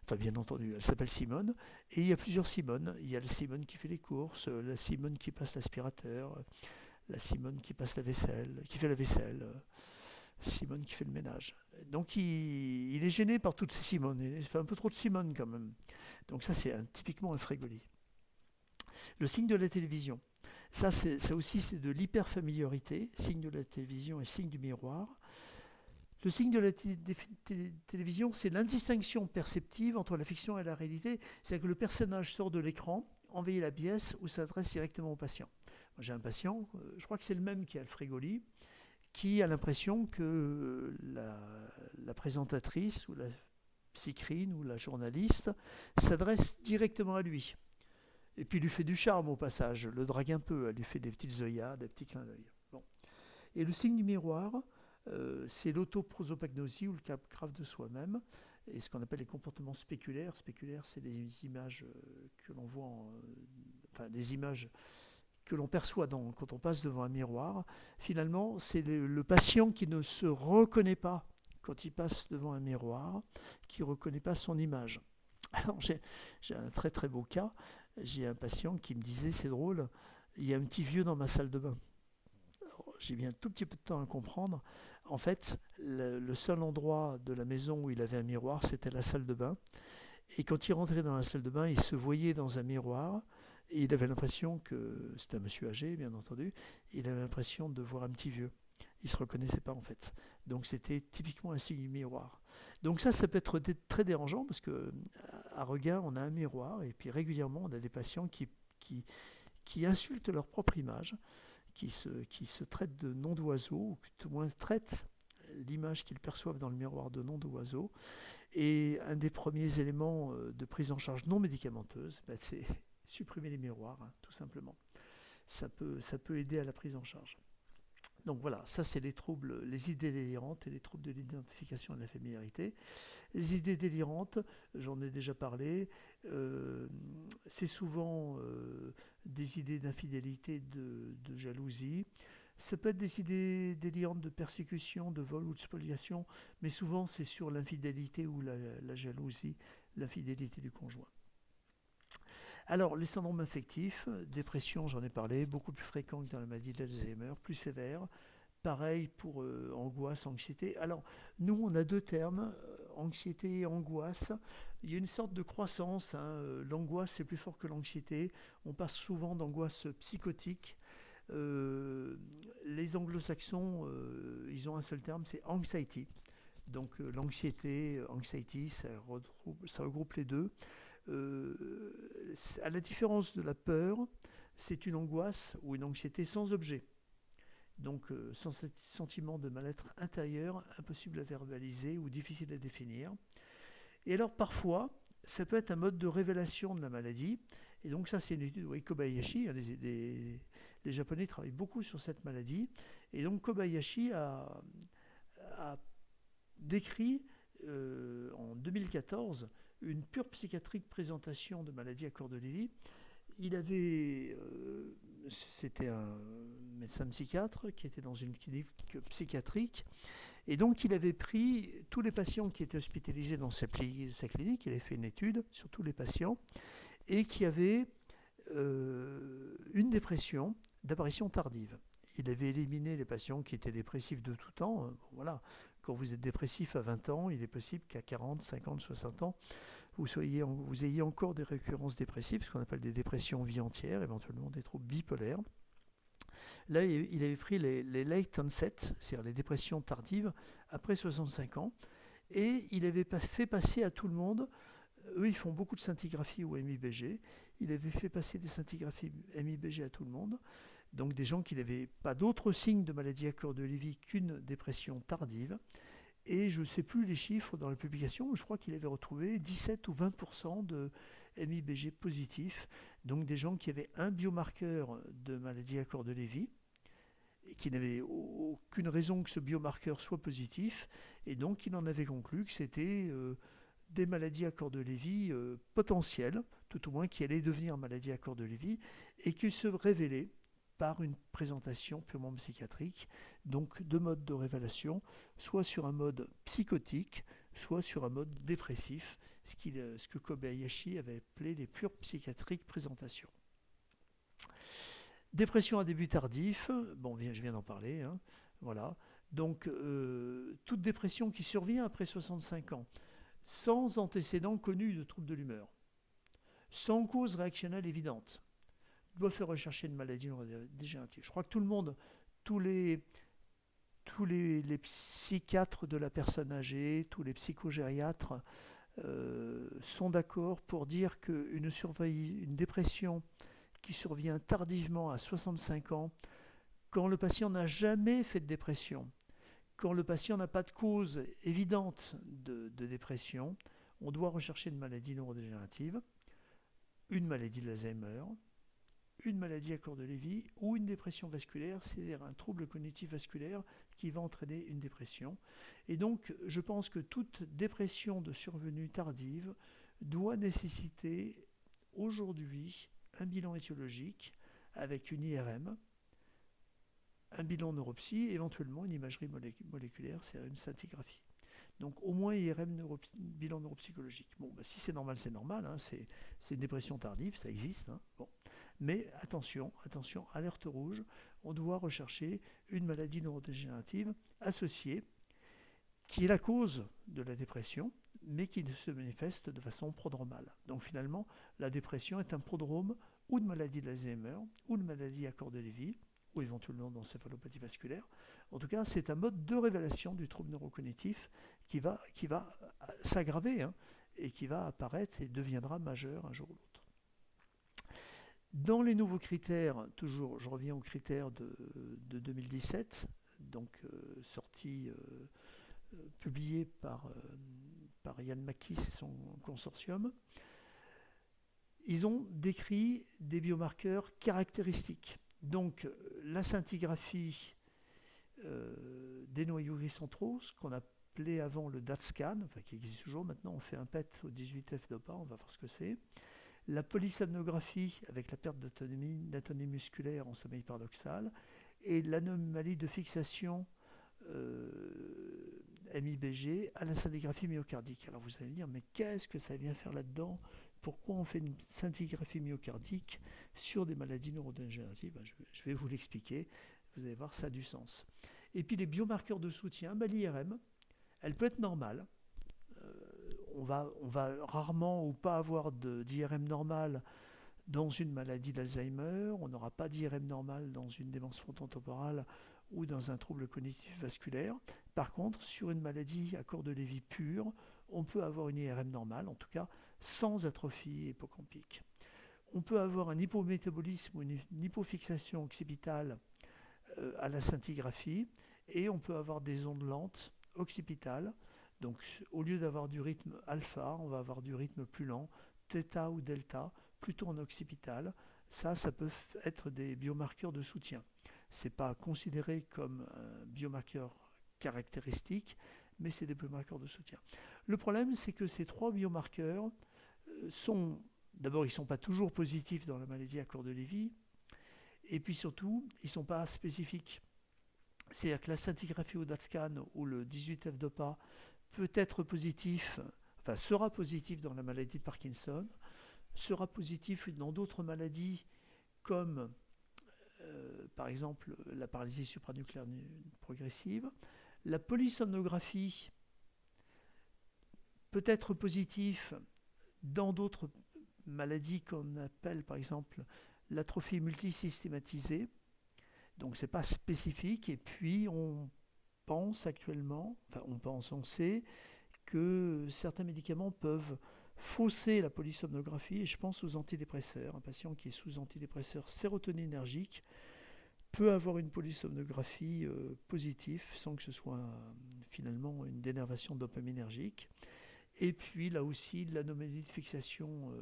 Enfin, bien entendu, elle s'appelle Simone. Et il y a plusieurs Simone. Il y a la Simone qui fait les courses, la Simone qui passe l'aspirateur, la Simone qui passe la vaisselle, qui fait la vaisselle, Simone qui fait le ménage. Donc, il est gêné par toutes ces Simones. Il fait un peu trop de Simone quand même. Donc, ça, c'est typiquement un Fregoli. Le signe de la télévision. Ça aussi, c'est de l'hyperfamiliarité. Signe de la télévision et signe du miroir. Le signe de la télévision, c'est l'indistinction perceptive entre la fiction et la réalité. C'est-à-dire que le personnage sort de l'écran, envahit la pièce ou s'adresse directement au patient. Moi, j'ai un patient, je crois que c'est le même qui a le Fregoli, qui a l'impression que la présentatrice ou la psychiatre ou la journaliste s'adresse directement à lui. Et puis il lui fait du charme au passage, le drague un peu, elle lui fait des petites œillades, des petits clins d'œil. Bon. Et le signe du miroir, c'est l'autoprosopagnosie ou le capgraphe de soi-même, et ce qu'on appelle les comportements spéculaires. Spéculaires, c'est les images que l'on voit, enfin les images que l'on perçoit quand on passe devant un miroir. Finalement, c'est le patient qui ne se reconnaît pas quand il passe devant un miroir, qui ne reconnaît pas son image. Alors j'ai un très très beau cas. J'ai un patient qui me disait, c'est drôle, il y a un petit vieux dans ma salle de bain. Alors, j'ai mis un tout petit peu de temps à comprendre. En fait, le seul endroit de la maison où il avait un miroir, c'était la salle de bain. Et quand il rentrait dans la salle de bain, il se voyait dans un miroir. Et il avait l'impression que, c'était un monsieur âgé, bien entendu, il avait l'impression de voir un petit vieux. Il ne se reconnaissait pas, en fait. Donc, c'était typiquement un signe miroir. Donc ça peut être très dérangeant parce qu'à Reguin, on a un miroir et puis régulièrement, on a des patients qui insultent leur propre image, qui se traitent de nom d'oiseau, ou tout au moins traitent l'image qu'ils perçoivent dans le miroir de nom d'oiseau. Et un des premiers éléments de prise en charge non médicamenteuse, c'est supprimer les miroirs, hein, tout simplement. Ça peut aider à la prise en charge. Donc voilà, ça c'est les troubles, les idées délirantes et les troubles de l'identification et de la familiarité. Les idées délirantes, j'en ai déjà parlé, c'est souvent des idées d'infidélité, de jalousie. Ça peut être des idées délirantes de persécution, de vol ou de spoliation, mais souvent c'est sur l'infidélité ou la jalousie, l'infidélité du conjoint. Alors, les syndromes affectifs, dépression, j'en ai parlé, beaucoup plus fréquent que dans la maladie d'Alzheimer, plus sévère. Pareil pour angoisse, anxiété. Alors, nous, on a deux termes, anxiété et angoisse. Il y a une sorte de croissance. L'angoisse, c'est plus fort que l'anxiété. On passe souvent d'angoisse psychotique. Les anglo-saxons, ils ont un seul terme, c'est anxiety. Donc, l'anxiété, anxiety, ça regroupe les deux. À la différence de la peur, c'est une angoisse ou une anxiété sans objet. Donc sans ce sentiment de mal-être intérieur, impossible à verbaliser ou difficile à définir. Et alors parfois, ça peut être un mode de révélation de la maladie. Et donc ça, c'est une étude de Kobayashi. Les Japonais travaillent beaucoup sur cette maladie. Et donc Kobayashi a décrit en 2014 une pure psychiatrique présentation de maladie à corps de Lévy. C'était un médecin psychiatre qui était dans une clinique psychiatrique, et donc il avait pris tous les patients qui étaient hospitalisés dans sa clinique, il avait fait une étude sur tous les patients, et qui avaient une dépression d'apparition tardive. Il avait éliminé les patients qui étaient dépressifs de tout temps. Voilà. Quand vous êtes dépressif à 20 ans, il est possible qu'à 40, 50, 60 ans, vous ayez encore des récurrences dépressives, ce qu'on appelle des dépressions vie entière, éventuellement des troubles bipolaires. Là, il avait pris les late onset, c'est-à-dire les dépressions tardives, après 65 ans, et il avait fait passer à tout le monde, eux ils font beaucoup de scintigraphie ou MIBG, il avait fait passer des scintigraphies MIBG à tout le monde, donc des gens qui n'avaient pas d'autres signes de maladie à cœur de Lévy qu'une dépression tardive, et je ne sais plus les chiffres dans la publication, mais je crois qu'il avait retrouvé 17 ou 20% de MIBG positifs, donc des gens qui avaient un biomarqueur de maladie à cœur de Lévy, et qui n'avait aucune raison que ce biomarqueur soit positif, et donc il en avait conclu que c'était des maladies à corps de Lévy potentielles, tout au moins qui allaient devenir maladies à corps de Lévy, et qui se révélaient par une présentation purement psychiatrique, donc deux modes de révélation, soit sur un mode psychotique, soit sur un mode dépressif, ce que Kobayashi avait appelé les pures psychiatriques présentations. Dépression à début tardif, bon, je viens d'en parler, hein, voilà. Donc, toute dépression qui survient après 65 ans, sans antécédent connu de troubles de l'humeur, sans cause réactionnelle évidente, doit faire rechercher une maladie neurodégénérative. Je crois que tout le monde, tous les psychiatres de la personne âgée, tous les psychogériatres sont d'accord pour dire qu'une dépression qui survient tardivement à 65 ans, quand le patient n'a jamais fait de dépression, quand le patient n'a pas de cause évidente de dépression, on doit rechercher une maladie neurodégénérative, une maladie de l'Alzheimer, une maladie à corps de Lévy ou une dépression vasculaire, c'est-à-dire un trouble cognitif vasculaire qui va entraîner une dépression. Et donc, je pense que toute dépression de survenue tardive doit nécessiter aujourd'hui un bilan étiologique avec une IRM, un bilan neuropsy, éventuellement une imagerie moléculaire, c'est une scintigraphie. Donc au moins IRM, bilan neuropsychologique. Bon, bah, si c'est normal, c'est normal, hein, c'est une dépression tardive, ça existe. Hein, bon. Mais attention, alerte rouge, on doit rechercher une maladie neurodégénérative associée, qui est la cause de la dépression, mais qui se manifeste de façon prodromale. Donc finalement, la dépression est un prodrome ou de maladie de l'Alzheimer, ou de maladie à corps de Lévy, ou éventuellement d'encéphalopathie vasculaire. En tout cas, c'est un mode de révélation du trouble neurocognitif qui va s'aggraver, hein, et qui va apparaître et deviendra majeur un jour ou l'autre. Dans les nouveaux critères, toujours, je reviens aux critères de 2017, donc publié par Ian Mackie et son consortium. Ils ont décrit des biomarqueurs caractéristiques. Donc, la scintigraphie des noyaux gris centraux, ce qu'on appelait avant le DAT-scan, enfin qui existe toujours, maintenant on fait un PET au 18F-DOPA, on va voir ce que c'est. La polysomnographie avec la perte d'anatomie musculaire en sommeil paradoxal, et l'anomalie de fixation MIBG à la scintigraphie myocardique. Alors vous allez me dire, mais qu'est-ce que ça vient faire là-dedans ? Pourquoi on fait une scintigraphie myocardique sur des maladies neurodégénératives ? Je vais vous l'expliquer, vous allez voir, ça a du sens. Et puis les biomarqueurs de soutien, l'IRM, elle peut être normale. On va rarement ou pas avoir d'IRM normale dans une maladie d'Alzheimer, on n'aura pas d'IRM normale dans une démence frontotemporale ou dans un trouble cognitif vasculaire. Par contre, sur une maladie à corps de Lévy pure, on peut avoir une IRM normale, en tout cas sans atrophie hippocampique. On peut avoir un hypométabolisme ou une hypofixation occipitale à la scintigraphie, et on peut avoir des ondes lentes occipitales. Donc au lieu d'avoir du rythme alpha, on va avoir du rythme plus lent, θ ou delta, plutôt en occipital. Ça peut être des biomarqueurs de soutien. Ce n'est pas considéré comme un biomarqueur caractéristique, mais c'est des biomarqueurs de soutien. Le problème, c'est que ces trois biomarqueurs d'abord, ils ne sont pas toujours positifs dans la maladie à corps de Lévy, et puis surtout, ils ne sont pas spécifiques. C'est-à-dire que la scintigraphie au DAT-scan ou le 18F-DOPA peut être positif, enfin sera positif dans la maladie de Parkinson, sera positif dans d'autres maladies comme par exemple la paralysie supranucléaire progressive. La polysomnographie peut être positive dans d'autres maladies qu'on appelle par exemple l'atrophie multisystématisée. Donc c'est pas spécifique. Et puis on pense actuellement, enfin on sait que certains médicaments peuvent fausser la polysomnographie, et je pense aux antidépresseurs. Un patient qui est sous antidépresseur sérotoninergique peut avoir une polysomnographie positive sans que ce soit finalement une dénervation dopaminergique. Et puis là aussi, l'anomalie de fixation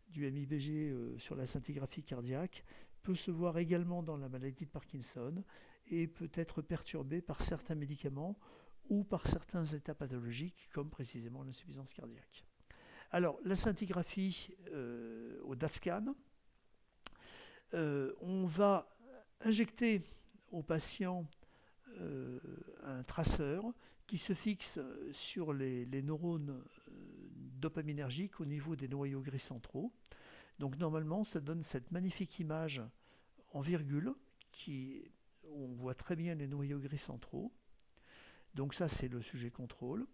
du MIBG sur la scintigraphie cardiaque peut se voir également dans la maladie de Parkinson et peut être perturbée par certains médicaments ou par certains états pathologiques, comme précisément l'insuffisance cardiaque. Alors, la scintigraphie au DaTscan, on va injecter au patient un traceur qui se fixe sur les neurones dopaminergiques au niveau des noyaux gris centraux. Donc normalement, ça donne cette magnifique image en virgule où on voit très bien les noyaux gris centraux. Donc ça, c'est le sujet contrôle.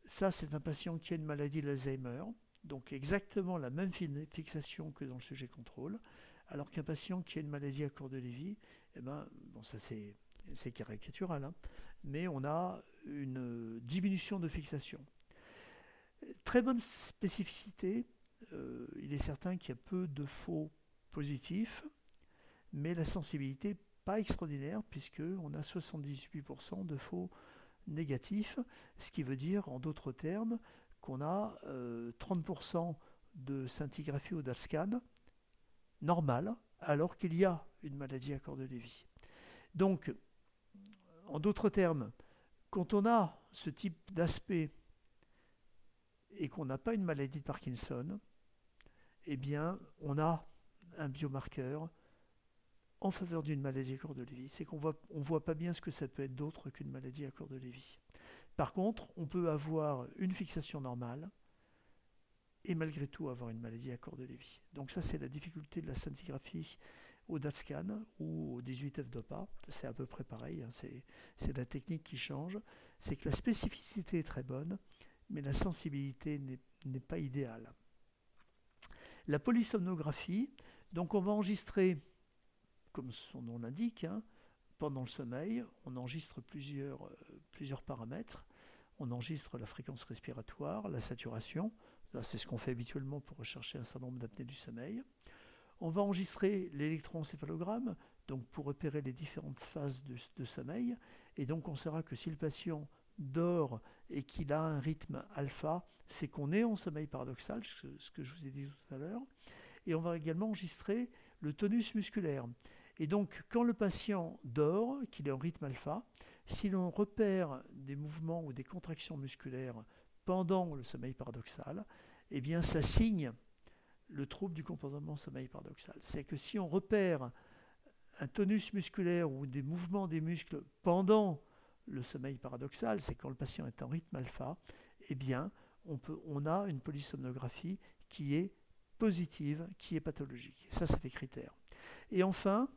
Ça, c'est un patient qui a une maladie d'Alzheimer, donc exactement la même fixation que dans le sujet contrôle, alors qu'un patient qui a une maladie à court de Lévy, eh ben, bon, ça c'est caricatural, hein, mais on a une diminution de fixation. Très bonne spécificité, il est certain qu'il y a peu de faux positifs, mais la sensibilité pas extraordinaire, puisqu'on a 78% de faux négatifs, ce qui veut dire, en d'autres termes, qu'on a 30% de scintigraphie au DaTscan normale, alors qu'il y a une maladie à corps de Lévy. Donc, en d'autres termes, quand on a ce type d'aspect et qu'on n'a pas une maladie de Parkinson, eh bien, on a un biomarqueur en faveur d'une maladie à corps de Lévy. C'est qu'on ne voit pas bien ce que ça peut être d'autre qu'une maladie à corps de Lévy. Par contre, on peut avoir une fixation normale et malgré tout avoir une maladie à corps de Lévy. Donc ça, c'est la difficulté de la scintigraphie au DaTscan ou au 18F-DOPA. C'est à peu près pareil, hein. C'est la technique qui change. C'est que la spécificité est très bonne, mais la sensibilité n'est pas idéale. La polysomnographie, donc on va enregistrer, comme son nom l'indique, hein, pendant le sommeil, on enregistre plusieurs paramètres. On enregistre la fréquence respiratoire, la saturation. C'est ce qu'on fait habituellement pour rechercher un syndrome d'apnée du sommeil. On va enregistrer l'électroencéphalogramme, donc pour repérer les différentes phases de sommeil. Et donc on saura que si le patient dort et qu'il a un rythme alpha, c'est qu'on est en sommeil paradoxal, ce que je vous ai dit tout à l'heure. Et on va également enregistrer le tonus musculaire. Et donc, quand le patient dort, qu'il est en rythme alpha, si l'on repère des mouvements ou des contractions musculaires pendant le sommeil paradoxal, eh bien, ça signe le trouble du comportement sommeil paradoxal. C'est que si on repère un tonus musculaire ou des mouvements des muscles pendant le sommeil paradoxal, c'est quand le patient est en rythme alpha, eh bien, on a une polysomnographie qui est positive, qui est pathologique. Ça fait critère. Et enfin,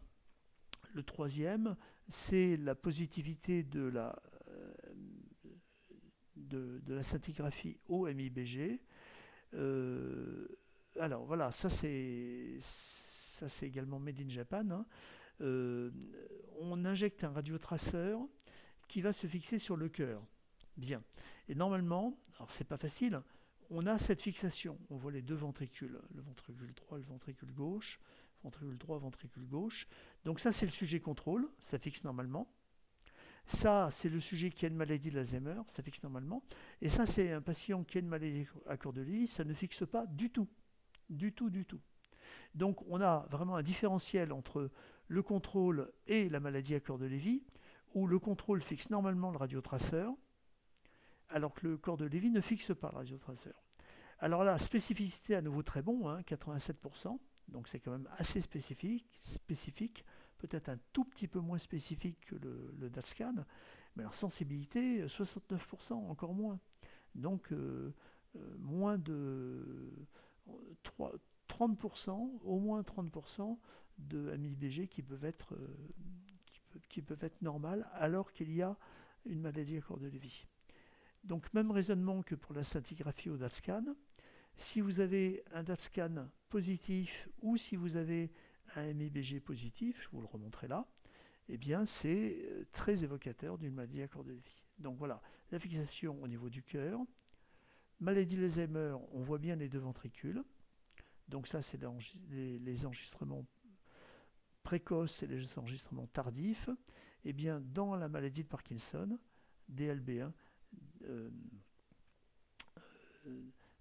le troisième, c'est la positivité de la scintigraphie au MIBG. Alors voilà, ça c'est également made in Japan. Hein. On injecte un radiotraceur qui va se fixer sur le cœur. Bien. Et normalement, alors c'est pas facile, on a cette fixation. On voit les deux ventricules, le ventricule droit, le ventricule gauche. Ventricule droit, ventricule gauche. Donc ça, c'est le sujet contrôle, ça fixe normalement. Ça, c'est le sujet qui a une maladie d'Alzheimer, ça fixe normalement. Et ça, c'est un patient qui a une maladie à corps de Lévy, ça ne fixe pas du tout. Du tout, du tout. Donc on a vraiment un différentiel entre le contrôle et la maladie à corps de Lévy, où le contrôle fixe normalement le radiotraceur, alors que le corps de Lévy ne fixe pas le radiotraceur. Alors là, spécificité à nouveau très bon, hein, 87%. Donc c'est quand même assez spécifique, peut-être un tout petit peu moins spécifique que le DaTscan, mais alors sensibilité, 69%, encore moins. Donc moins de 30%, au moins 30% de MIBG qui peuvent être normales alors qu'il y a une maladie à corps de Lévy. Donc même raisonnement que pour la scintigraphie au DaTscan. Si vous avez un DaTscan positif ou si vous avez un MIBG positif, je vous le remontrerai là, eh bien, c'est très évocateur d'une maladie à corps de Lévy. Donc voilà, la fixation au niveau du cœur. Maladie d'Alzheimer, on voit bien les deux ventricules. Donc ça, c'est les enregistrements précoces et les enregistrements tardifs. Eh bien, dans la maladie de Parkinson, DLB1, euh,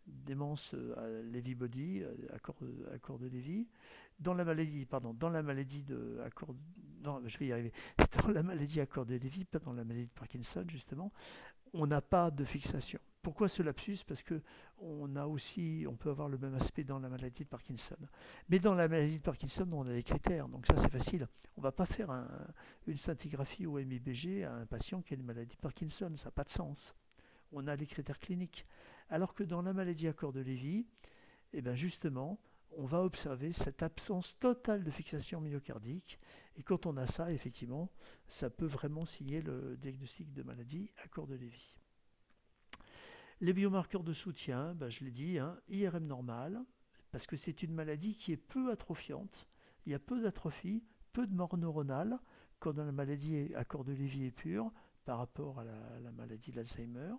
démence à Lévy body, à corps de Lévy, dans la maladie de accord, non, je vais y arriver, dans la maladie à corps de Lévy, pas dans la maladie de Parkinson justement, on n'a pas de fixation. Pourquoi ce lapsus? Parce que on peut avoir le même aspect dans la maladie de Parkinson. Mais dans la maladie de Parkinson, on a des critères, donc ça c'est facile. On ne va pas faire une scintigraphie ou MIBG à un patient qui a une maladie de Parkinson, ça n'a pas de sens. On a les critères cliniques. Alors que dans la maladie à corps de Lévy, eh bien justement, on va observer cette absence totale de fixation myocardique. Et quand on a ça, effectivement, ça peut vraiment signer le diagnostic de maladie à corps de Lévy. Les biomarqueurs de soutien, je l'ai dit, IRM normal, parce que c'est une maladie qui est peu atrophiante. Il y a peu d'atrophie, peu de mort neuronale, quand dans la maladie à corps de Lévy est pure, par rapport à la maladie d'Alzheimer.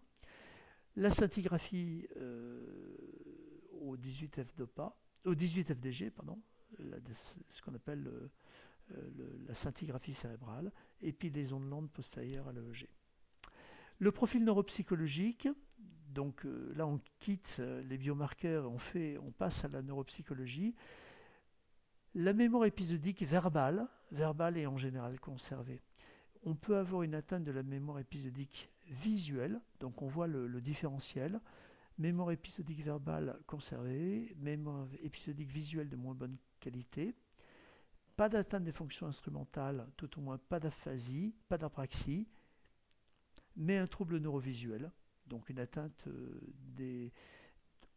La scintigraphie au 18FDG, ce qu'on appelle la scintigraphie cérébrale, et puis les ondes lentes postérieures à l'EEG. Le profil neuropsychologique, donc là on quitte les biomarqueurs, on passe à la neuropsychologie. La mémoire épisodique verbale est en général conservée. On peut avoir une atteinte de la mémoire épisodique visuelle, donc on voit le différentiel. Mémoire épisodique verbale conservée, mémoire épisodique visuelle de moins bonne qualité. Pas d'atteinte des fonctions instrumentales, tout au moins pas d'aphasie, pas d'apraxie, mais un trouble neurovisuel, donc une atteinte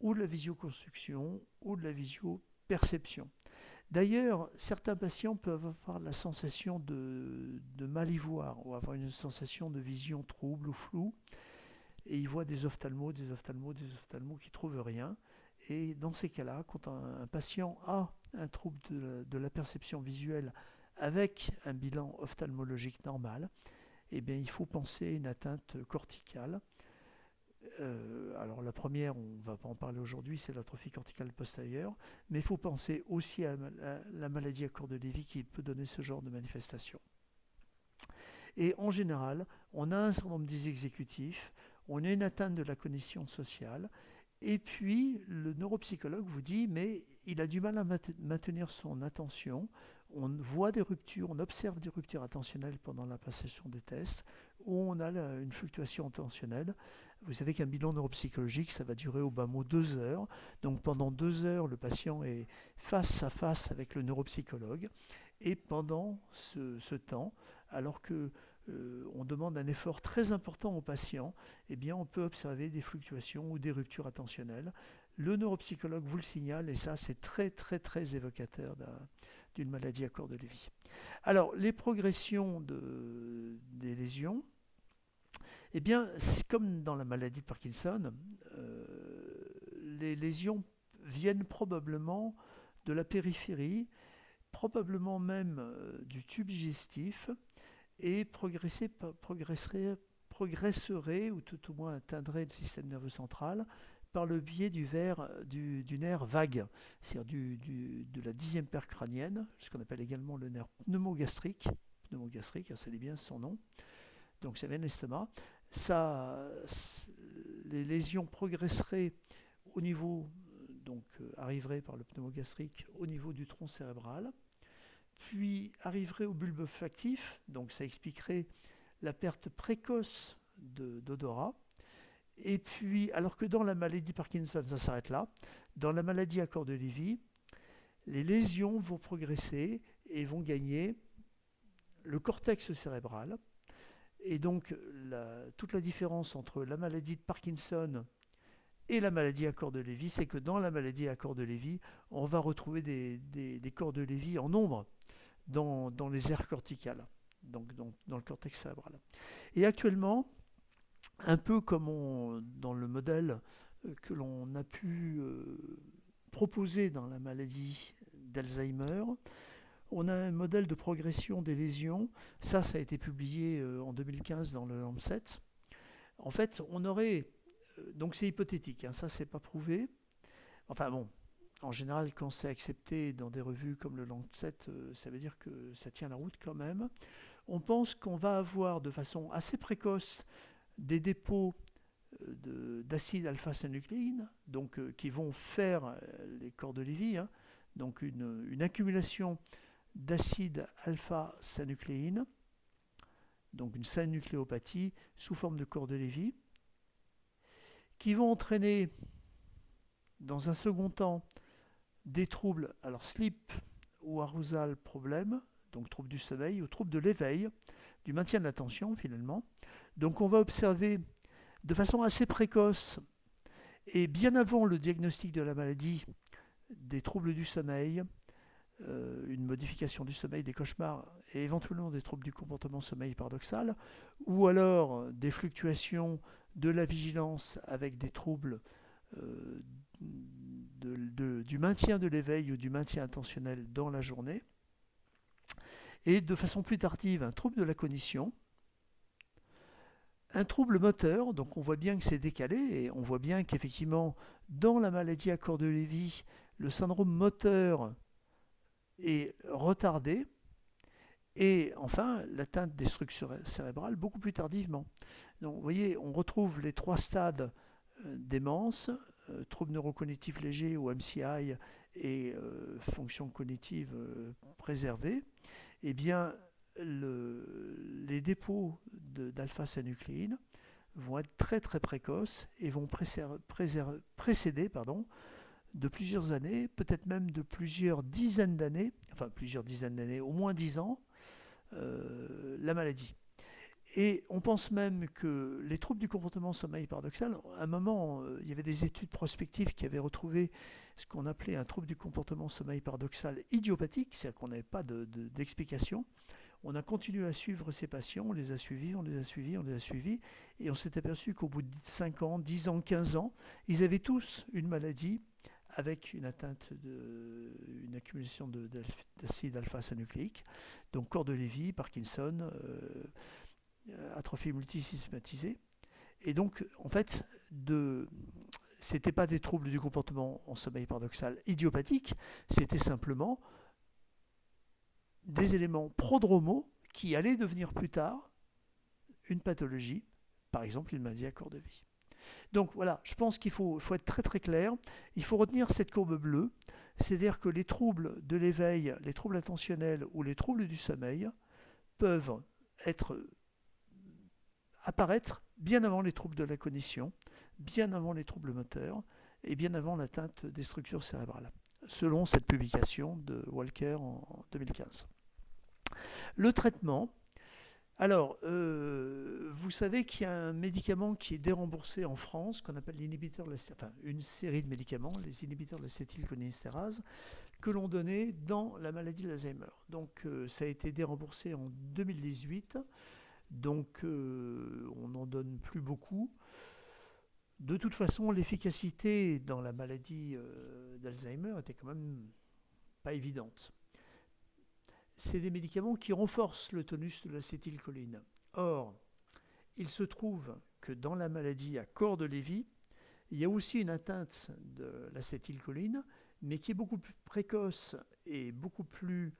ou de la visioconstruction ou de la visioperception. D'ailleurs, certains patients peuvent avoir la sensation de mal y voir ou avoir une sensation de vision trouble ou floue. Et ils voient des ophtalmos qui ne trouvent rien. Et dans ces cas-là, quand un patient a un trouble de la perception visuelle avec un bilan ophtalmologique normal, eh bien, il faut penser à une atteinte corticale. Alors la première, on ne va pas en parler aujourd'hui, c'est l'atrophie corticale postérieure, mais il faut penser aussi à la maladie à corps de Lévy qui peut donner ce genre de manifestation. Et en général, on a un syndrome dysexécutif, on a une atteinte de la cognition sociale, et puis le neuropsychologue vous dit, mais il a du mal à maintenir son attention, on voit des ruptures, on observe des ruptures attentionnelles pendant la passation des tests, où on a une fluctuation attentionnelle. Vous savez qu'un bilan neuropsychologique, ça va durer au bas mot 2 heures. Donc pendant 2 heures, le patient est face à face avec le neuropsychologue. Et pendant ce temps, alors que on demande un effort très important au patient, eh bien on peut observer des fluctuations ou des ruptures attentionnelles. Le neuropsychologue vous le signale et ça c'est très très très évocateur d'une maladie à corps de Lévy. Alors les progressions des lésions, eh bien comme dans la maladie de Parkinson, les lésions viennent probablement de la périphérie, probablement même du tube digestif, et progresserait ou tout au moins atteindrait le système nerveux central par le biais du nerf vague, c'est-à-dire de la 10e paire crânienne, ce qu'on appelle également le nerf pneumogastrique, ça dit bien son nom, donc ça vient de l'estomac. Les lésions progresseraient au niveau, donc arriveraient par le pneumogastrique au niveau du tronc cérébral, puis arriverait au bulbe olfactif, donc ça expliquerait la perte précoce d'odorat. Et puis, alors que dans la maladie Parkinson, ça s'arrête là, dans la maladie à corps de Lévy, les lésions vont progresser et vont gagner le cortex cérébral. Et donc, toute la différence entre la maladie de Parkinson et la maladie à corps de Lévy, c'est que dans la maladie à corps de Lévy, on va retrouver des corps de Lévy en nombre dans les aires corticales, donc dans le cortex cérébral. Et actuellement, un peu comme dans le modèle que l'on a pu proposer dans la maladie d'Alzheimer, on a un modèle de progression des lésions. Ça a été publié en 2015 dans le Lancet. En fait, on aurait... donc c'est hypothétique, hein, ça c'est pas prouvé. Enfin bon, en général, quand c'est accepté dans des revues comme le Lancet, ça veut dire que ça tient la route quand même. On pense qu'on va avoir de façon assez précoce des dépôts d'acide alpha-synucléine, donc qui vont faire les corps de Lévy, hein, donc une accumulation d'acide alpha-synucléine, donc une synucléopathie sous forme de corps de Lévy, qui vont entraîner dans un second temps des troubles, alors sleep ou arousal problème, donc troubles du sommeil ou troubles de l'éveil, du maintien de l'attention finalement. Donc on va observer de façon assez précoce et bien avant le diagnostic de la maladie des troubles du sommeil, une modification du sommeil, des cauchemars et éventuellement des troubles du comportement sommeil paradoxal, ou alors des fluctuations de la vigilance avec des troubles du maintien de l'éveil ou du maintien attentionnel dans la journée, et de façon plus tardive un trouble de la cognition, un trouble moteur, donc on voit bien que c'est décalé et on voit bien qu'effectivement dans la maladie à corps de Lévy, le syndrome moteur est retardé, et enfin l'atteinte des structures cérébrales beaucoup plus tardivement. Donc vous voyez, on retrouve les trois stades démence, troubles neurocognitifs légers ou MCI et fonction cognitive préservée. Eh bien, les dépôts d'alpha-synucléine vont être très très précoces et vont précéder de plusieurs années, peut-être même de plusieurs dizaines d'années, au moins 10 ans, la maladie. Et on pense même que les troubles du comportement sommeil paradoxal, à un moment, il y avait des études prospectives qui avaient retrouvé ce qu'on appelait un trouble du comportement sommeil paradoxal idiopathique, c'est-à-dire qu'on n'avait pas d'explication. On a continué à suivre ces patients, on les a suivis, et on s'est aperçu qu'au bout de 5 ans, 10 ans, 15 ans, ils avaient tous une maladie avec une atteinte une accumulation d'acide alpha-synucléique, donc corps de Lévy, Parkinson, atrophie multisystématisée. Et donc, en fait, c'était pas des troubles du comportement en sommeil paradoxal idiopathique, c'était simplement des éléments prodromaux qui allaient devenir plus tard une pathologie, par exemple une maladie à corps de vie. Donc voilà, je pense qu'il faut être très très clair, il faut retenir cette courbe bleue, c'est-à-dire que les troubles de l'éveil, les troubles attentionnels ou les troubles du sommeil peuvent apparaître bien avant les troubles de la cognition, bien avant les troubles moteurs et bien avant l'atteinte des structures cérébrales, selon cette publication de Walker en 2015. Le traitement, alors, vous savez qu'il y a un médicament qui est déremboursé en France, qu'on appelle l'inhibiteur, une série de médicaments, les inhibiteurs de l'acétylcholinestérase, que l'on donnait dans la maladie de l'Alzheimer. Donc, ça a été déremboursé en 2018. Donc, on n'en donne plus beaucoup. De toute façon, l'efficacité dans la maladie d'Alzheimer était quand même pas évidente. C'est des médicaments qui renforcent le tonus de l'acétylcholine. Or, il se trouve que dans la maladie à corps de Lévy, il y a aussi une atteinte de l'acétylcholine, mais qui est beaucoup plus précoce et beaucoup plus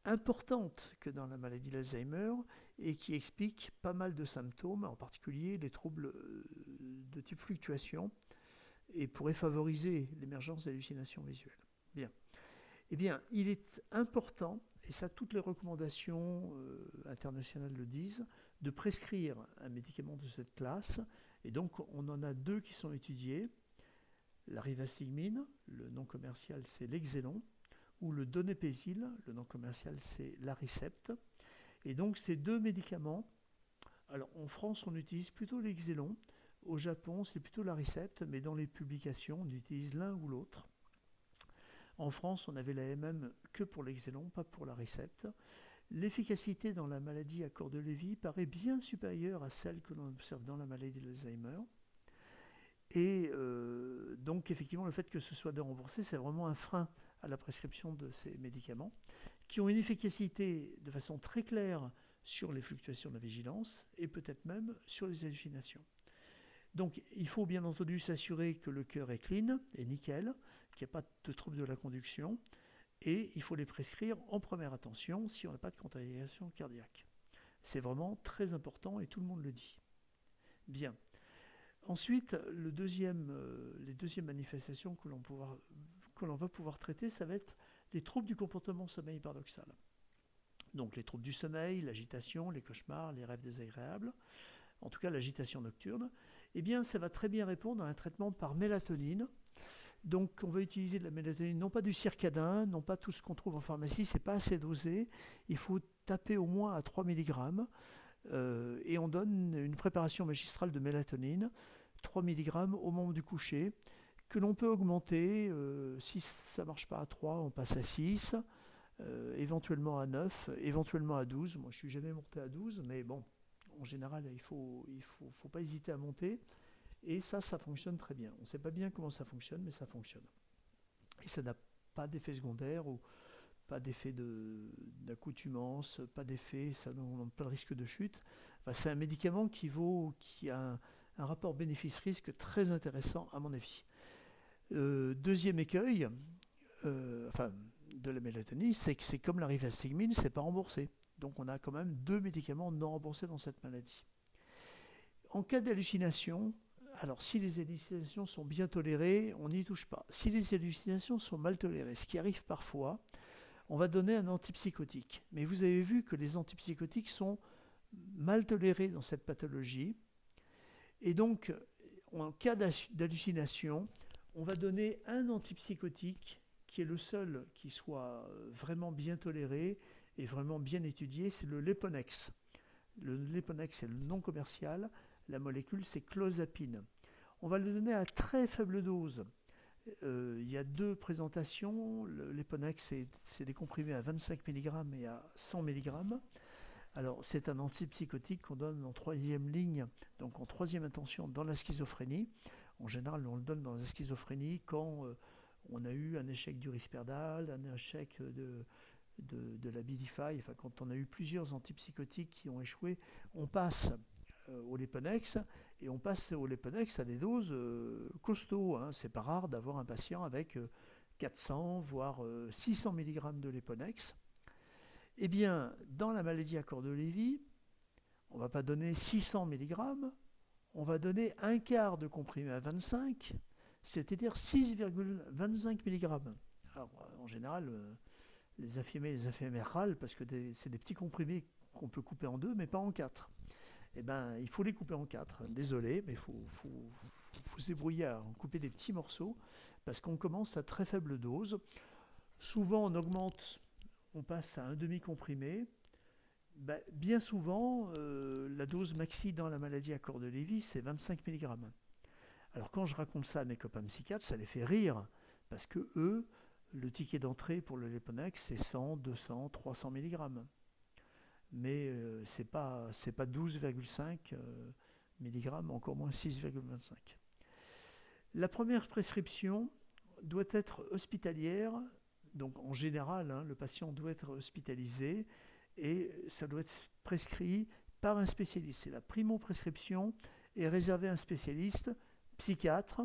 importante que dans la maladie d'Alzheimer et qui explique pas mal de symptômes, en particulier les troubles de type fluctuation, et pourrait favoriser l'émergence d'hallucinations visuelles. Bien. Eh bien, il est important, et ça toutes les recommandations internationales le disent, de prescrire un médicament de cette classe. Et donc, on en a deux qui sont étudiés. La rivastigmine, le nom commercial c'est l'Exelon, ou le donépésil, le nom commercial c'est l'Aricept. Et donc, ces deux médicaments, alors en France, on utilise plutôt l'Exelon. Au Japon, c'est plutôt l'Aricept, mais dans les publications, on utilise l'un ou l'autre. En France, on avait la MM que pour l'Exelon, pas pour l'Aricept. L'efficacité dans la maladie à corps de Lévy paraît bien supérieure à celle que l'on observe dans la maladie d'Alzheimer. Et donc, effectivement, le fait que ce soit déremboursé, c'est vraiment un frein à la prescription de ces médicaments qui ont une efficacité de façon très claire sur les fluctuations de la vigilance et peut-être même sur les hallucinations. Donc il faut bien entendu s'assurer que le cœur est clean, est nickel, qu'il n'y a pas de trouble de la conduction, et il faut les prescrire en première attention si on n'a pas de contamination cardiaque. C'est vraiment très important et tout le monde le dit. Bien. Ensuite, les deuxièmes manifestations que l'on va pouvoir traiter, ça va être les troubles du comportement sommeil paradoxal. Donc les troubles du sommeil, l'agitation, les cauchemars, les rêves désagréables, en tout cas l'agitation nocturne, eh bien ça va très bien répondre à un traitement par mélatonine. Donc on va utiliser de la mélatonine, non pas du circadin, non pas tout ce qu'on trouve en pharmacie, c'est pas assez dosé, il faut taper au moins à 3 mg, et on donne une préparation magistrale de mélatonine, 3 mg au moment du coucher, que l'on peut augmenter, si ça ne marche pas à 3, on passe à 6, éventuellement à 9, éventuellement à 12. Moi je ne suis jamais monté à 12, mais bon, en général il faut pas hésiter à monter. Et ça fonctionne très bien. On ne sait pas bien comment ça fonctionne, mais ça fonctionne. Et ça n'a pas d'effet secondaire ou pas d'effet d'accoutumance, pas d'effet, ça n'a pas de risque de chute. Enfin, c'est un médicament qui a un rapport bénéfice-risque très intéressant à mon avis. Deuxième écueil, de la mélatonine, c'est que c'est comme la rivastigmine, c'est pas remboursé. Donc on a quand même 2 médicaments non remboursés dans cette maladie. En cas d'hallucination, alors si les hallucinations sont bien tolérées, on n'y touche pas. Si les hallucinations sont mal tolérées, ce qui arrive parfois, on va donner un antipsychotique. Mais vous avez vu que les antipsychotiques sont mal tolérés dans cette pathologie. Et donc, en cas d'hallucination, on va donner un antipsychotique qui est le seul qui soit vraiment bien toléré et vraiment bien étudié, c'est le Leponex. Le Leponex, c'est le nom commercial. La molécule, c'est clozapine. On va le donner à très faible dose. Il y a 2 présentations. Le Leponex, c'est des comprimés à 25 mg et à 100 mg. Alors, c'est un antipsychotique qu'on donne en 3e ligne, donc en 3e intention dans la schizophrénie. En général, on le donne dans la schizophrénie quand on a eu un échec du Risperdal, un échec de la Bidify, enfin, quand on a eu plusieurs antipsychotiques qui ont échoué, on passe au Leponex, et on passe au Leponex à des doses costauds. C'est pas rare d'avoir un patient avec 400 voire 600 mg de Leponex. Eh bien, dans la maladie à corps de Lévy, on ne va pas donner 600 mg, on va donner un quart de comprimé à 25, c'est-à-dire 6,25 mg. Alors, en général, les infirmiers et les infirmières râlent parce que c'est des petits comprimés qu'on peut couper en 2, mais pas en 4. Eh bien, il faut les couper en 4. Désolé, mais il faut se débrouiller à en couper des petits morceaux parce qu'on commence à très faible dose. Souvent, on passe à un demi-comprimé. Bien souvent, la dose maxi dans la maladie à corps de Lévy, c'est 25 mg. Alors, quand je raconte ça à mes copains psychiatres, ça les fait rire parce que eux, le ticket d'entrée pour le Leponex, c'est 100, 200, 300 mg. Mais c'est pas 12,5 mg, encore moins 6,25. La première prescription doit être hospitalière, donc en général, le patient doit être hospitalisé et ça doit être prescrit par un spécialiste. La primo-prescription est réservée à un spécialiste, psychiatre,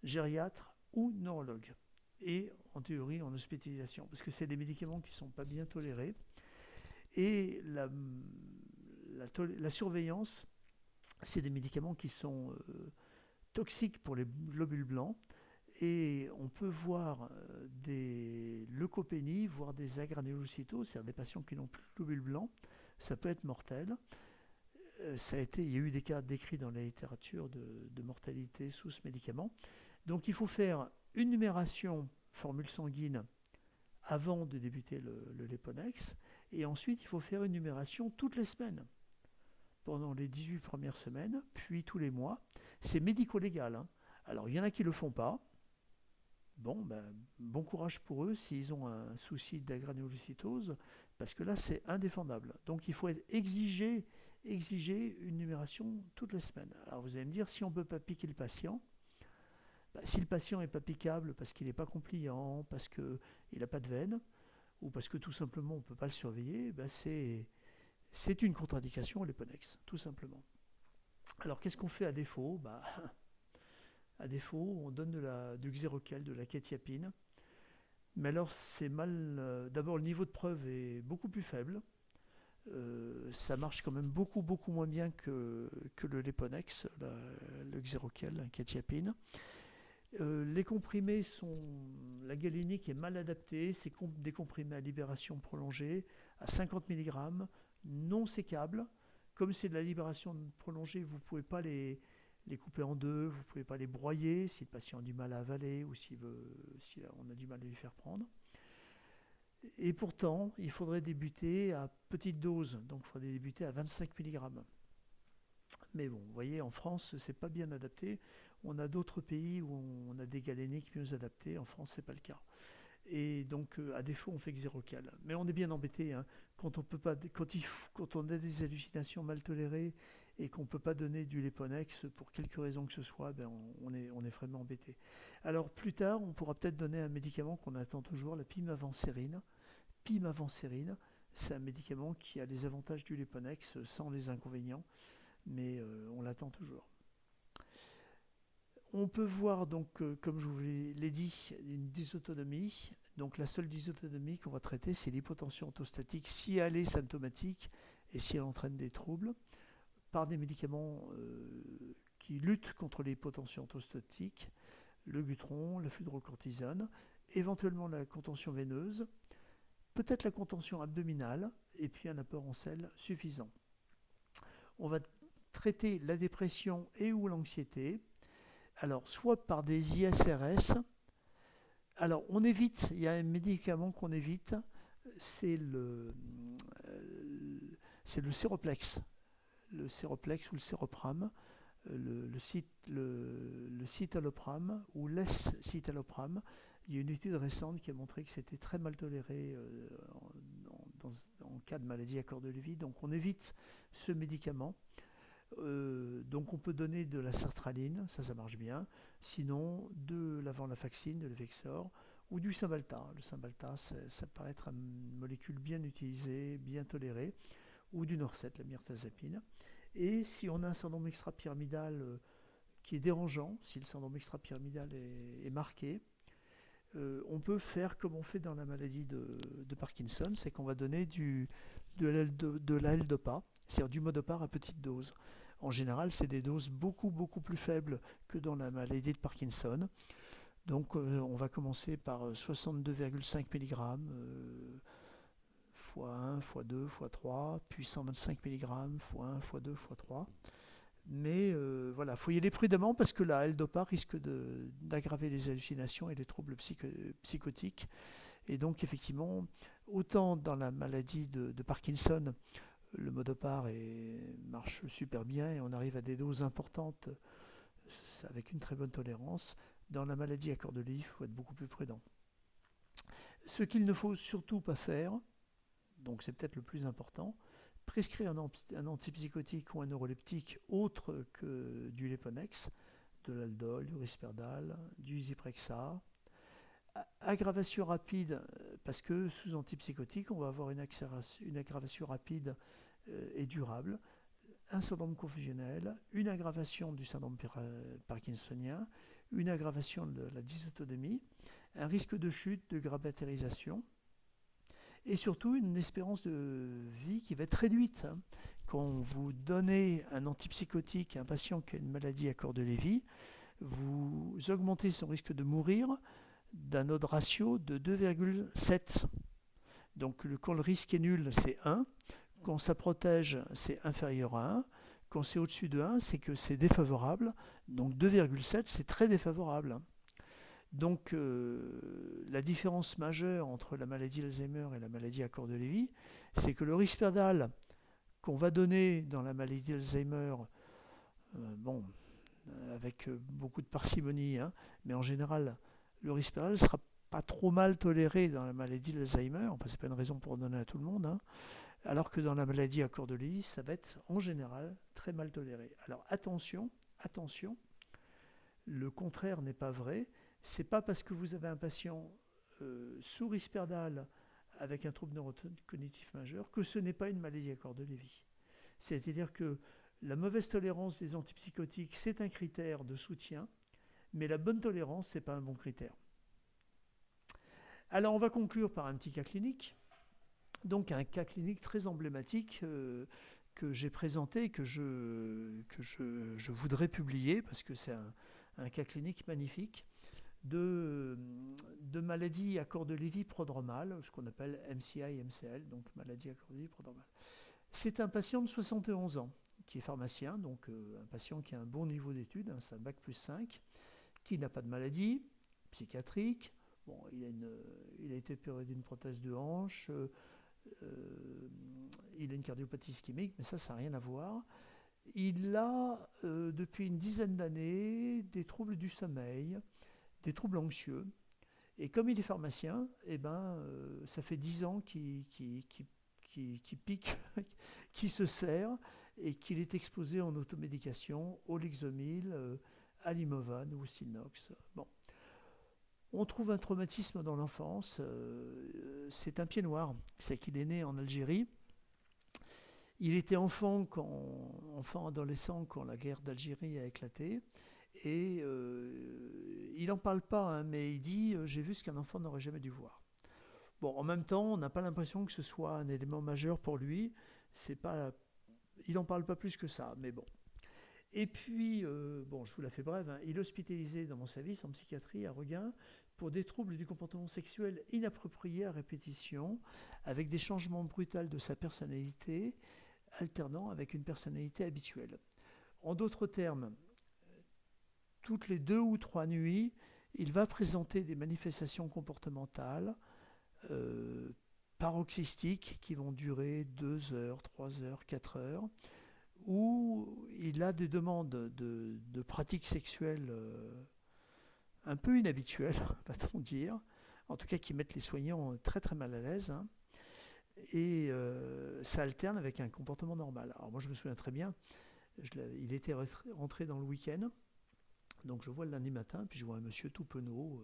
gériatre ou neurologue, et en théorie en hospitalisation, parce que c'est des médicaments qui ne sont pas bien tolérés. Et la surveillance, c'est des médicaments qui sont toxiques pour les globules blancs, et on peut voir des leucopénies, voire des agranulocytoses, c'est-à-dire des patients qui n'ont plus de globules blancs. Ça peut être mortel. Il y a eu des cas décrits dans la littérature de mortalité sous ce médicament. Donc il faut faire une numération formule sanguine avant de débuter le Leponex, et ensuite il faut faire une numération toutes les semaines, pendant les 18 premières semaines, puis tous les mois. C'est médico-légal. Alors il y en a qui ne le font pas. Bon courage pour eux s'ils ont un souci d'agranulocytose, parce que là c'est indéfendable. Donc il faut exiger une numération toutes les semaines. Alors vous allez me dire, si on ne peut pas piquer le patient, si le patient n'est pas piquable parce qu'il n'est pas compliant, parce qu'il n'a pas de veine, ou parce que tout simplement on ne peut pas le surveiller, ben c'est une contre-indication à l'Eponex, tout simplement. Alors qu'est-ce qu'on fait à défaut? À défaut, on donne du Xerocal, de la quetiapine. Mais alors c'est mal. D'abord, le niveau de preuve est beaucoup plus faible. Ça marche quand même beaucoup beaucoup moins bien que le Leponex, le Xerocal, la quetiapine. Les comprimés sont. La galénique est mal adaptée, c'est des comprimés à libération prolongée, à 50 mg, non sécables. Comme c'est de la libération prolongée, vous ne pouvez pas les couper en deux, vous ne pouvez pas les broyer si le patient a du mal à avaler ou si on a du mal à lui faire prendre. Et pourtant, il faudrait débuter à petite dose, donc il faudrait débuter à 25 mg. Mais bon, vous voyez, en France, c'est pas bien adapté. On a d'autres pays où on a des galéniques mieux adaptées. En France, c'est pas le cas. Et donc, à défaut, on fait Xerocal. Mais on est bien embêté hein, quand on a des hallucinations mal tolérées et qu'on ne peut pas donner du Leponex pour quelque raison que ce soit, on est vraiment embêté. Alors, plus tard, on pourra peut-être donner un médicament qu'on attend toujours, la pimavansérie. Pimavansérie, c'est un médicament qui a les avantages du Leponex sans les inconvénients, mais on l'attend toujours. On peut voir donc, comme je vous l'ai dit, une dysautonomie. Donc la seule dysautonomie qu'on va traiter, c'est l'hypotension orthostatique si elle est symptomatique et si elle entraîne des troubles, par des médicaments qui luttent contre l'hypotension orthostatique, le Gutron, la fludrocortisone, éventuellement la contention veineuse, peut-être la contention abdominale, et puis un apport en sel suffisant. On va traiter la dépression et ou l'anxiété, alors soit par des ISRS. Alors on évite, il y a un médicament qu'on évite, c'est le séroplex. Le séroplex ou le séroprame, le citalopram ou l'escitalopram. Il y a une étude récente qui a montré que c'était très mal toléré en cas de maladie à cœur de Lévy. Donc on évite ce médicament. Donc on peut donner de la sertraline, ça marche bien. Sinon, de la venlafaxine, de l'Evexor ou du Cymbalta. Le Cymbalta, ça paraît être une molécule bien utilisée, bien tolérée, ou du Norset, la myrtazapine. Et si on a un syndrome extrapyramidal qui est dérangeant, si le syndrome extrapyramidal est marqué, on peut faire comme on fait dans la maladie de Parkinson, c'est qu'on va donner de la L-Dopa, c'est-à-dire du Modopar à petite dose. En général, c'est des doses beaucoup, beaucoup plus faibles que dans la maladie de Parkinson. Donc, on va commencer par 62,5 mg x 1, x 2, x 3, puis 125 mg x 1, x 2, x 3. Mais voilà, il faut y aller prudemment parce que la L-Dopa risque d'aggraver les hallucinations et les troubles psychotiques. Et donc, effectivement, autant dans la maladie de Parkinson, le Modopar marche super bien et on arrive à des doses importantes avec une très bonne tolérance. Dans la maladie à cœur de Lévy, il faut être beaucoup plus prudent. Ce qu'il ne faut surtout pas faire, donc c'est peut-être le plus important, prescrire un antipsychotique ou un neuroleptique autre que du Leponex, de l'Aldol, du Risperdal, du Zyprexa. Aggravation rapide, parce que sous antipsychotique, on va avoir une aggravation rapide et durable, un syndrome confusionnel, une aggravation du syndrome parkinsonien, une aggravation de la dysautonomie, un risque de chute, de grabatarisation, et surtout une espérance de vie qui va être réduite. Quand vous donnez un antipsychotique à un patient qui a une maladie à cœur de Lévy, vous augmentez son risque de mourir d'un odds ratio de 2,7. Donc quand le risque est nul, c'est 1. Quand ça protège, c'est inférieur à 1. Quand c'est au-dessus de 1, c'est que c'est défavorable. Donc 2,7, c'est très défavorable. Donc la différence majeure entre la maladie d'Alzheimer et la maladie à cœur de Lévy, c'est que le Risperdal qu'on va donner dans la maladie d'Alzheimer, avec beaucoup de parcimonie, mais en général, le Risperdal ne sera pas trop mal toléré dans la maladie d'Alzheimer. Enfin, ce n'est pas une raison pour en donner à tout le monde. Alors que dans la maladie à cœur de Lévy, ça va être en général très mal toléré. Alors attention, le contraire n'est pas vrai. C'est pas parce que vous avez un patient sous Risperdal avec un trouble neurocognitif majeur, que ce n'est pas une maladie à corps de Lévy. C'est-à-dire que la mauvaise tolérance des antipsychotiques, c'est un critère de soutien, mais la bonne tolérance, ce n'est pas un bon critère. Alors, on va conclure par un petit cas clinique. Donc, un cas clinique très emblématique que j'ai présenté, que je voudrais publier, parce que c'est un cas clinique magnifique, de maladie à corps de Lévy prodromale, ce qu'on appelle MCI-MCL, donc maladie à corps de Lévy prodromale. C'est un patient de 71 ans, qui est pharmacien, donc un patient qui a un bon niveau d'études, hein, c'est un bac plus 5, qui n'a pas de maladie psychiatrique. Bon, il a été opéré d'une prothèse de hanche, il a une cardiopathie ischémique, mais ça n'a rien à voir. Il a, depuis une dizaine d'années, des troubles du sommeil, des troubles anxieux. Et comme il est pharmacien, ça fait 10 ans qu'il pique, qu'il se sert et qu'il est exposé en automédication au Lexomil, à l'Imovan ou au Silnox. Bon. On trouve un traumatisme dans l'enfance. C'est un pied noir. C'est qu'il est né en Algérie. Il était enfant adolescent quand la guerre d'Algérie a éclaté. Et il n'en parle pas, hein, mais il dit « j'ai vu ce qu'un enfant n'aurait jamais dû voir ». Bon, en même temps, on n'a pas l'impression que ce soit un élément majeur pour lui. Il n'en parle pas plus que ça, mais bon. Et puis, je vous la fais brève, hein, il est hospitalisé dans mon service en psychiatrie à Reguin pour des troubles du comportement sexuel inappropriés à répétition, avec des changements brutals de sa personnalité, alternant avec une personnalité habituelle. En d'autres termes, toutes les 2 ou 3 nuits, il va présenter des manifestations comportementales paroxystiques qui vont durer 2 heures, 3 heures, 4 heures, où il a des demandes de pratiques sexuelles un peu inhabituelles, va-t-on dire, en tout cas qui mettent les soignants très très mal à l'aise, hein. Et ça alterne avec un comportement normal. Alors moi je me souviens très bien, il était rentré dans le week-end, donc je vois le lundi matin, puis je vois un monsieur tout penaud,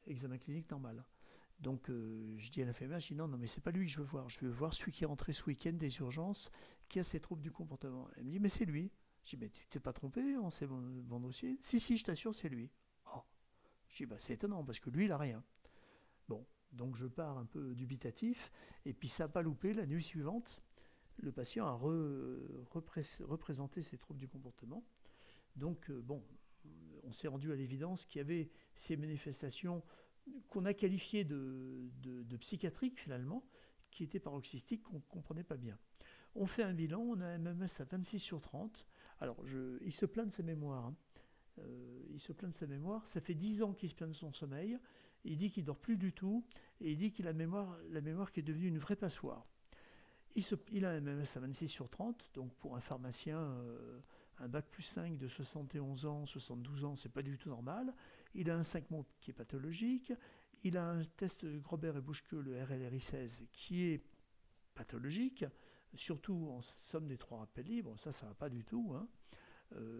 examen clinique normal. Donc je dis à l'infirmière, je dis non mais c'est pas lui que je veux voir celui qui est rentré ce week-end des urgences, qui a ces troubles du comportement. Elle me dit mais c'est lui. Je dis mais tu t'es pas trompé, on sait mon dossier. Si je t'assure c'est lui. Oh. Je dis c'est étonnant parce que lui il a rien. Bon, donc je pars un peu dubitatif, et puis ça n'a pas loupé, la nuit suivante, le patient a représenté ses troubles du comportement. Donc on s'est rendu à l'évidence qu'il y avait ces manifestations qu'on a qualifiées de psychiatriques finalement, qui étaient paroxystiques, qu'on ne comprenait pas bien. On fait un bilan, on a un MMS à 26 sur 30. Alors, il se plaint de sa mémoire. Hein. Ça fait 10 ans qu'il se plaint de son sommeil. Il dit qu'il ne dort plus du tout, et il dit qu'il a la mémoire qui est devenue une vraie passoire. Il a un MMS à 26 sur 30, donc pour un pharmacien, un bac plus 5 de 71 ans, 72 ans, c'est pas du tout normal. Il a un 5 mots qui est pathologique. Il a un test de Grobert et Buschke, le RLRI-16, qui est pathologique, surtout en somme des 3 rappels libres. Ça va pas du tout. Hein.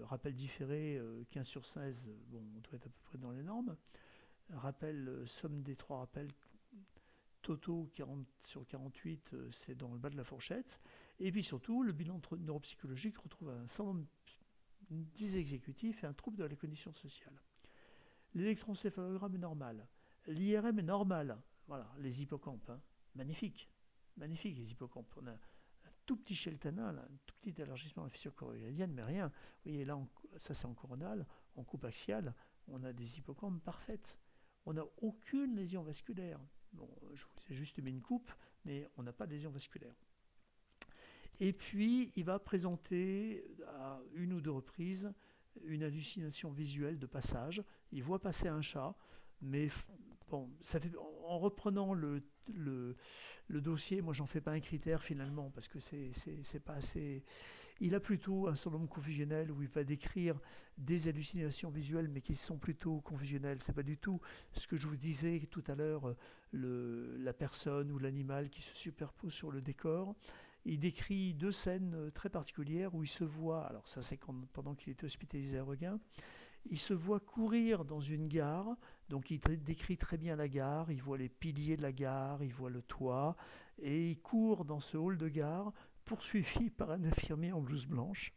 Rappel différé, 15 sur 16, on doit être à peu près dans les normes. Rappel, somme des 3 rappels totaux 40 sur 48, c'est dans le bas de la fourchette. Et puis surtout, le bilan neuropsychologique retrouve un syndrome dysexécutif et un trouble de la cognition sociale. L'électroencéphalogramme est normal. L'IRM est normal. Voilà, les hippocampes, hein. Magnifique les hippocampes. On a un tout petit cheltanal, un tout petit élargissement de la fissure choroïdienne, mais rien. Vous voyez là, ça c'est en coronale, en coupe axiale, on a des hippocampes parfaites. On n'a aucune lésion vasculaire. Bon, je vous ai juste mis une coupe, mais on n'a pas de lésion vasculaire. Et puis, il va présenter à 1 ou 2 reprises une hallucination visuelle de passage. Il voit passer un chat, mais bon, en reprenant le dossier, moi, j'en fais pas un critère finalement, parce que c'est pas assez. Il a plutôt un syndrome confusionnel où il va décrire des hallucinations visuelles, mais qui sont plutôt confusionnelles. C'est pas du tout ce que je vous disais tout à l'heure, la personne ou l'animal qui se superpose sur le décor. Il décrit 2 scènes très particulières où il se voit, alors ça c'est pendant qu'il était hospitalisé à Reguin, il se voit courir dans une gare, donc il décrit très bien la gare, il voit les piliers de la gare, il voit le toit, et il court dans ce hall de gare, poursuivi par un infirmier en blouse blanche.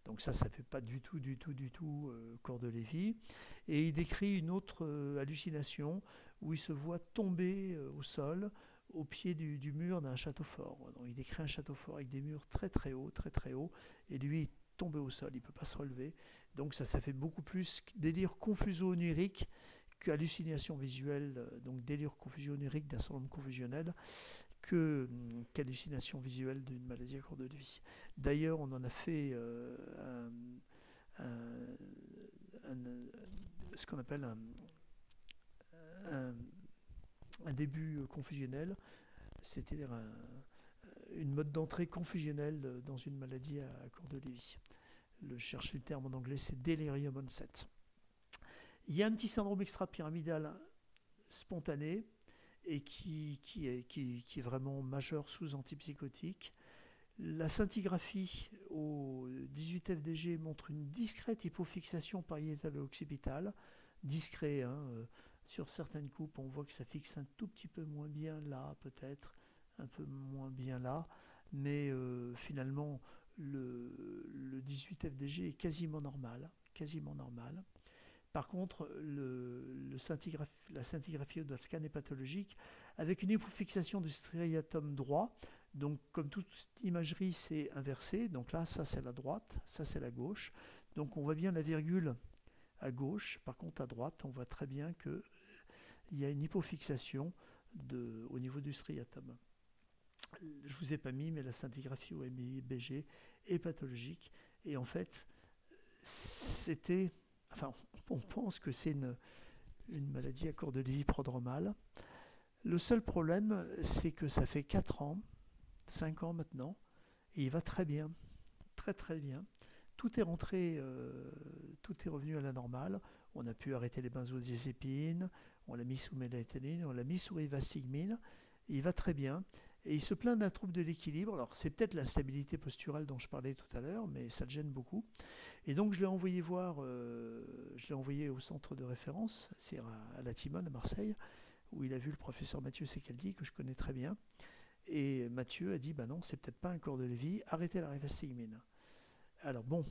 Donc ça ne fait pas du tout corps de Lévy. Et il décrit une autre hallucination où il se voit tomber au sol au pied du mur d'un château fort. Donc il décrit un château fort avec des murs très hauts, et lui est tombé au sol, il ne peut pas se relever. Donc ça fait beaucoup plus délire confuso-onirique qu'hallucination visuelle, donc délire confuso-onirique d'un syndrome confusionnel, qu'hallucination visuelle d'une maladie à corps de Lévy. D'ailleurs, on en a fait ce qu'on appelle un début confusionnel, c'est-à-dire une mode d'entrée confusionnelle dans une maladie à corps de Lévy. Chercher le terme en anglais, c'est delirium onset. Il y a un petit syndrome extra-pyramidal spontané et qui est vraiment majeur sous antipsychotique. La scintigraphie au 18 FDG montre une discrète hypofixation pariétalo-occipitale, discret, sur certaines coupes, on voit que ça fixe un tout petit peu moins bien là, peut-être, un peu moins bien là, mais finalement, le 18 FDG est quasiment normal. Par contre, la scintigraphie au scan est pathologique, avec une hypofixation du striatum droit. Donc, comme toute imagerie, c'est inversé. Donc là, ça c'est la droite, ça c'est la gauche. Donc on voit bien la virgule à gauche. Par contre, à droite, on voit très bien qu'il y a une hypofixation au niveau du striatum. Je ne vous ai pas mis, mais la scintigraphie au MIBG est pathologique. Et en fait, on pense que c'est une maladie à corps de Lévy prodromale. Le seul problème, c'est que ça fait 4 ans, 5 ans maintenant, et il va très bien, très bien. Tout est revenu à la normale. On a pu arrêter les benzodiazépines, on l'a mis sous mélatonine, on l'a mis sous rivastigmine. Il va très bien. Et il se plaint d'un trouble de l'équilibre. Alors, c'est peut-être l'instabilité posturale dont je parlais tout à l'heure, mais ça le gêne beaucoup. Et donc, je l'ai envoyé au centre de référence, c'est à la Timone, à Marseille, où il a vu le professeur Mathieu Secaldi, que je connais très bien. Et Mathieu a dit, non, c'est peut-être pas un corps de Lévy, arrêtez la rivastigmine. Alors, bon.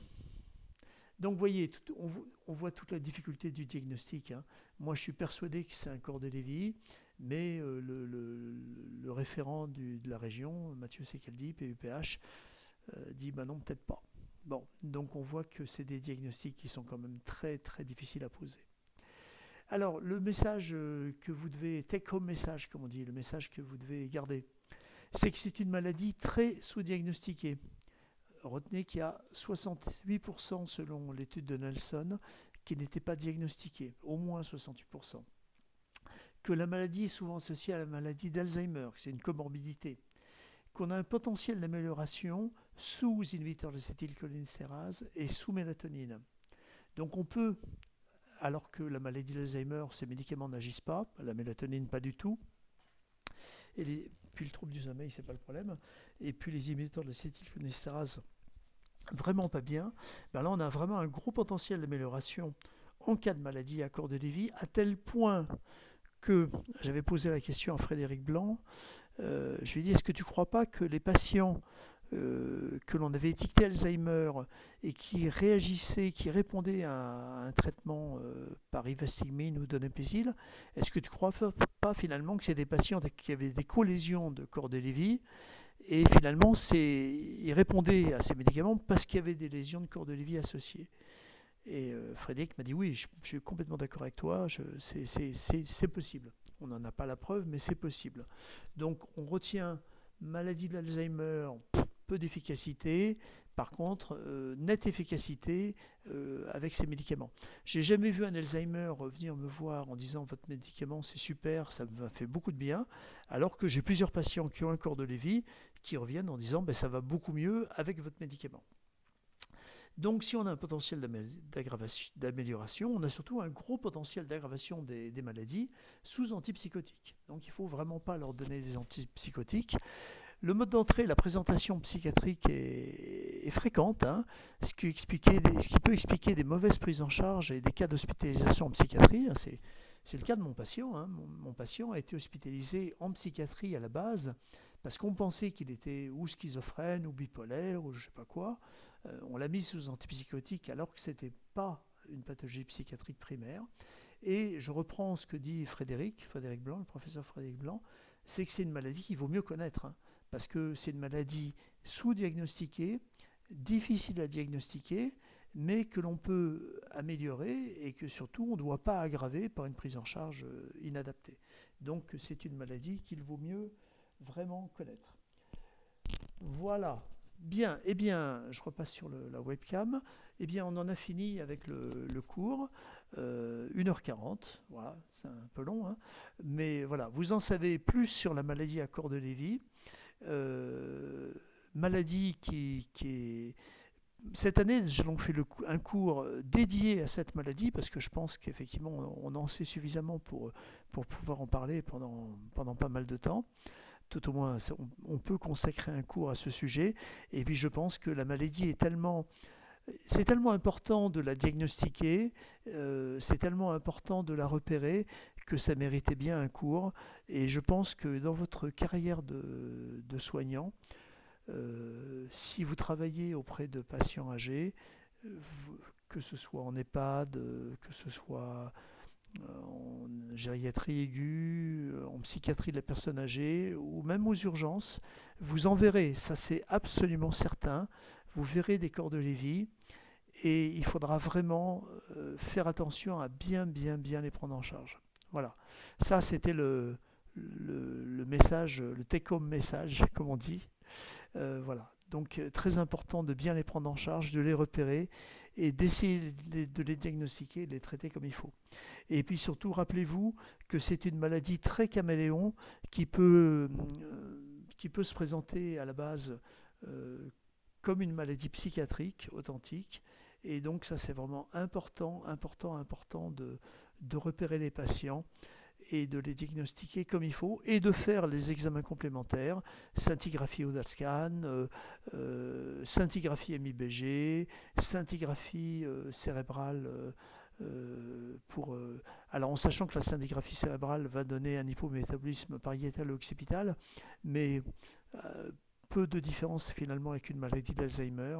Donc, vous voyez, on voit toute la difficulté du diagnostic. Moi, je suis persuadé que c'est un corps de Lévy, mais le référent de la région, Mathieu Secaldi, PUPH, dit non, peut-être pas. Bon, donc on voit que c'est des diagnostics qui sont quand même très difficiles à poser. Alors, le message que vous devez, take-home message, comme on dit, le message que vous devez garder, c'est que c'est une maladie très sous-diagnostiquée. Retenez qu'il y a 68% selon l'étude de Nelson qui n'étaient pas diagnostiqués, au moins 68%. Que la maladie est souvent associée à la maladie d'Alzheimer, que c'est une comorbidité. Qu'on a un potentiel d'amélioration sous inhibiteur d'acétylcholinestérase et sous mélatonine. Donc on peut, alors que la maladie d'Alzheimer, ces médicaments n'agissent pas, la mélatonine pas du tout, puis le trouble du sommeil, c'est pas le problème, et puis les inhibiteurs de l'acétylcholinestérase, vraiment pas bien, là on a vraiment un gros potentiel d'amélioration en cas de maladie à corps de Lévy, à tel point que j'avais posé la question à Frédéric Blanc, je lui ai dit, est-ce que tu ne crois pas que les patients que l'on avait étiquetés Alzheimer et qui réagissaient, qui répondaient à un traitement par rivastigmine ou donepezil, est-ce que tu ne crois pas finalement que c'est des patients qui avaient des colésions de corps de Lévy et finalement ils répondaient à ces médicaments parce qu'il y avait des lésions de corps de Lévy associées. Et Frédéric m'a dit oui, je suis complètement d'accord avec toi, c'est possible. On n'en a pas la preuve, mais c'est possible. Donc on retient maladie de l'Alzheimer, peu d'efficacité, par contre, nette efficacité avec ces médicaments. J'ai jamais vu un Alzheimer venir me voir en disant votre médicament c'est super, ça m'a fait beaucoup de bien, alors que j'ai plusieurs patients qui ont un corps de Lévy qui reviennent en disant ça va beaucoup mieux avec votre médicament. Donc si on a un potentiel d'amélioration, on a surtout un gros potentiel d'aggravation des maladies sous antipsychotiques. Donc il ne faut vraiment pas leur donner des antipsychotiques. Le mode d'entrée, la présentation psychiatrique est fréquente, hein, ce qui peut expliquer des mauvaises prises en charge et des cas d'hospitalisation en psychiatrie. Hein. C'est le cas de mon patient. Hein. Mon patient a été hospitalisé en psychiatrie à la base parce qu'on pensait qu'il était ou schizophrène ou bipolaire ou je ne sais pas quoi. On l'a mis sous antipsychotique alors que ce n'était pas une pathologie psychiatrique primaire. Et je reprends ce que dit Frédéric Blanc, le professeur Frédéric Blanc, c'est que c'est une maladie qu'il vaut mieux connaître, hein, parce que c'est une maladie sous-diagnostiquée, difficile à diagnostiquer, mais que l'on peut améliorer et que surtout on ne doit pas aggraver par une prise en charge inadaptée. Donc c'est une maladie qu'il vaut mieux vraiment connaître. Voilà. Bien, eh bien, je repasse sur la webcam. Eh bien, on en a fini avec le cours. 1h40, voilà, c'est un peu long, hein. Mais voilà, vous en savez plus sur la maladie à corps de Lévy. Maladie qui est... Cette année, nous avons fait un cours dédié à cette maladie parce que je pense qu'effectivement, on en sait suffisamment pour pouvoir en parler pendant pas mal de temps. Tout au moins, on peut consacrer un cours à ce sujet. Et puis, je pense que la maladie c'est tellement important de la diagnostiquer, c'est tellement important de la repérer que ça méritait bien un cours. Et je pense que dans votre carrière de soignant, si vous travaillez auprès de patients âgés, que ce soit en EHPAD, que ce soit en gériatrie aiguë, en psychiatrie de la personne âgée ou même aux urgences, vous en verrez, ça c'est absolument certain, vous verrez des corps de Lévy et il faudra vraiment faire attention à bien les prendre en charge. Voilà, ça c'était le message, le take-home message comme on dit. Voilà, donc très important de bien les prendre en charge, de les repérer et d'essayer de les diagnostiquer, de les traiter comme il faut. Et puis surtout, rappelez-vous que c'est une maladie très caméléon qui peut se présenter à la base comme une maladie psychiatrique authentique. Et donc ça c'est vraiment important de repérer les patients et de les diagnostiquer comme il faut et de faire les examens complémentaires, scintigraphie Hodal-scan, scintigraphie MIBG, scintigraphie cérébrale alors en sachant que la scintigraphie cérébrale va donner un hypométabolisme pariétal ou occipital, mais peu de différence finalement avec une maladie d'Alzheimer,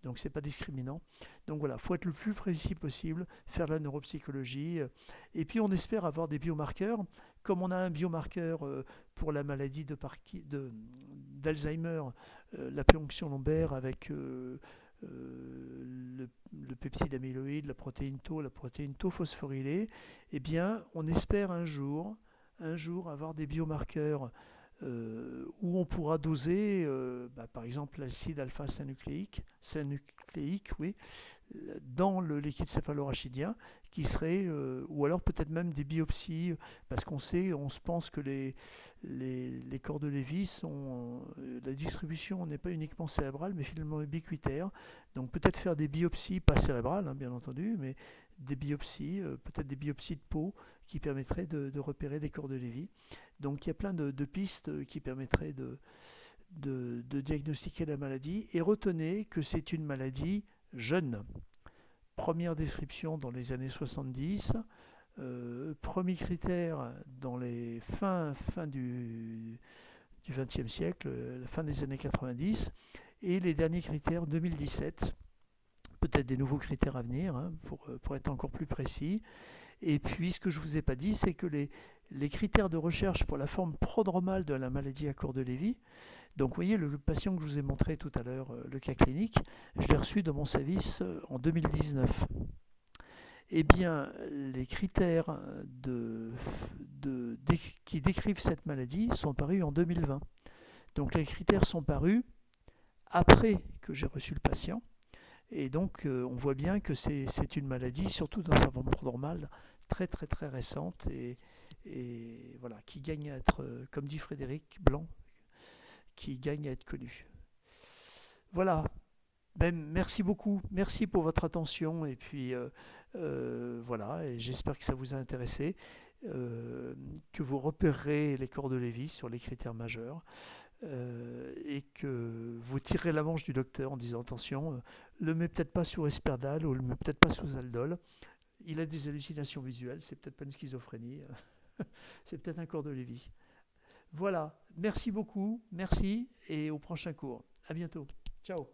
donc c'est pas discriminant. Donc voilà, il faut être le plus précis possible, faire la neuropsychologie, et puis on espère avoir des biomarqueurs, comme on a un biomarqueur pour la maladie d'Alzheimer, la ponction lombaire avec le peptide amyloïde, la protéine tau phosphorylée, eh bien on espère un jour avoir des biomarqueurs où on pourra doser, par exemple, l'acide alpha-synucléique, oui, dans le liquide céphalorachidien, qui serait, ou alors peut-être même des biopsies, parce on se pense que les corps de Lévy la distribution n'est pas uniquement cérébrale, mais finalement ubiquitaire. Donc peut-être faire des biopsies, pas cérébrales, hein, bien entendu, mais des biopsies, peut-être des biopsies de peau qui permettraient de repérer des corps de Lévy. Donc il y a plein de pistes qui permettraient de diagnostiquer la maladie. Et retenez que c'est une maladie jeune. Première description dans les années 70. Premier critère dans les fin du XXe siècle, la fin des années 90. Et les derniers critères 2017. Peut-être des nouveaux critères à venir, hein, pour être encore plus précis. Et puis, ce que je ne vous ai pas dit, c'est que les critères de recherche pour la forme prodromale de la maladie à corps de Lévy, donc vous voyez le patient que je vous ai montré tout à l'heure, le cas clinique, je l'ai reçu dans mon service en 2019. Eh bien, les critères qui décrivent cette maladie sont parus en 2020. Donc les critères sont parus après que j'ai reçu le patient. Et donc, on voit bien que c'est une maladie, surtout dans sa forme prodromale, très très très récente et voilà, qui gagne à être, comme dit Frédéric Blanc, qui gagne à être connue. Voilà. Ben, merci beaucoup. Merci pour votre attention. Et puis, voilà, et j'espère que ça vous a intéressé, que vous repérerez les corps de Lévy sur les critères majeurs. et que vous tirez la manche du docteur en disant attention, le mets peut-être pas sous Risperdal ou le mets peut-être pas sous Aldol. Il a des hallucinations visuelles, c'est peut-être pas une schizophrénie, c'est peut-être un corps de Lévy. Voilà, merci beaucoup, merci et au prochain cours. À bientôt. Ciao.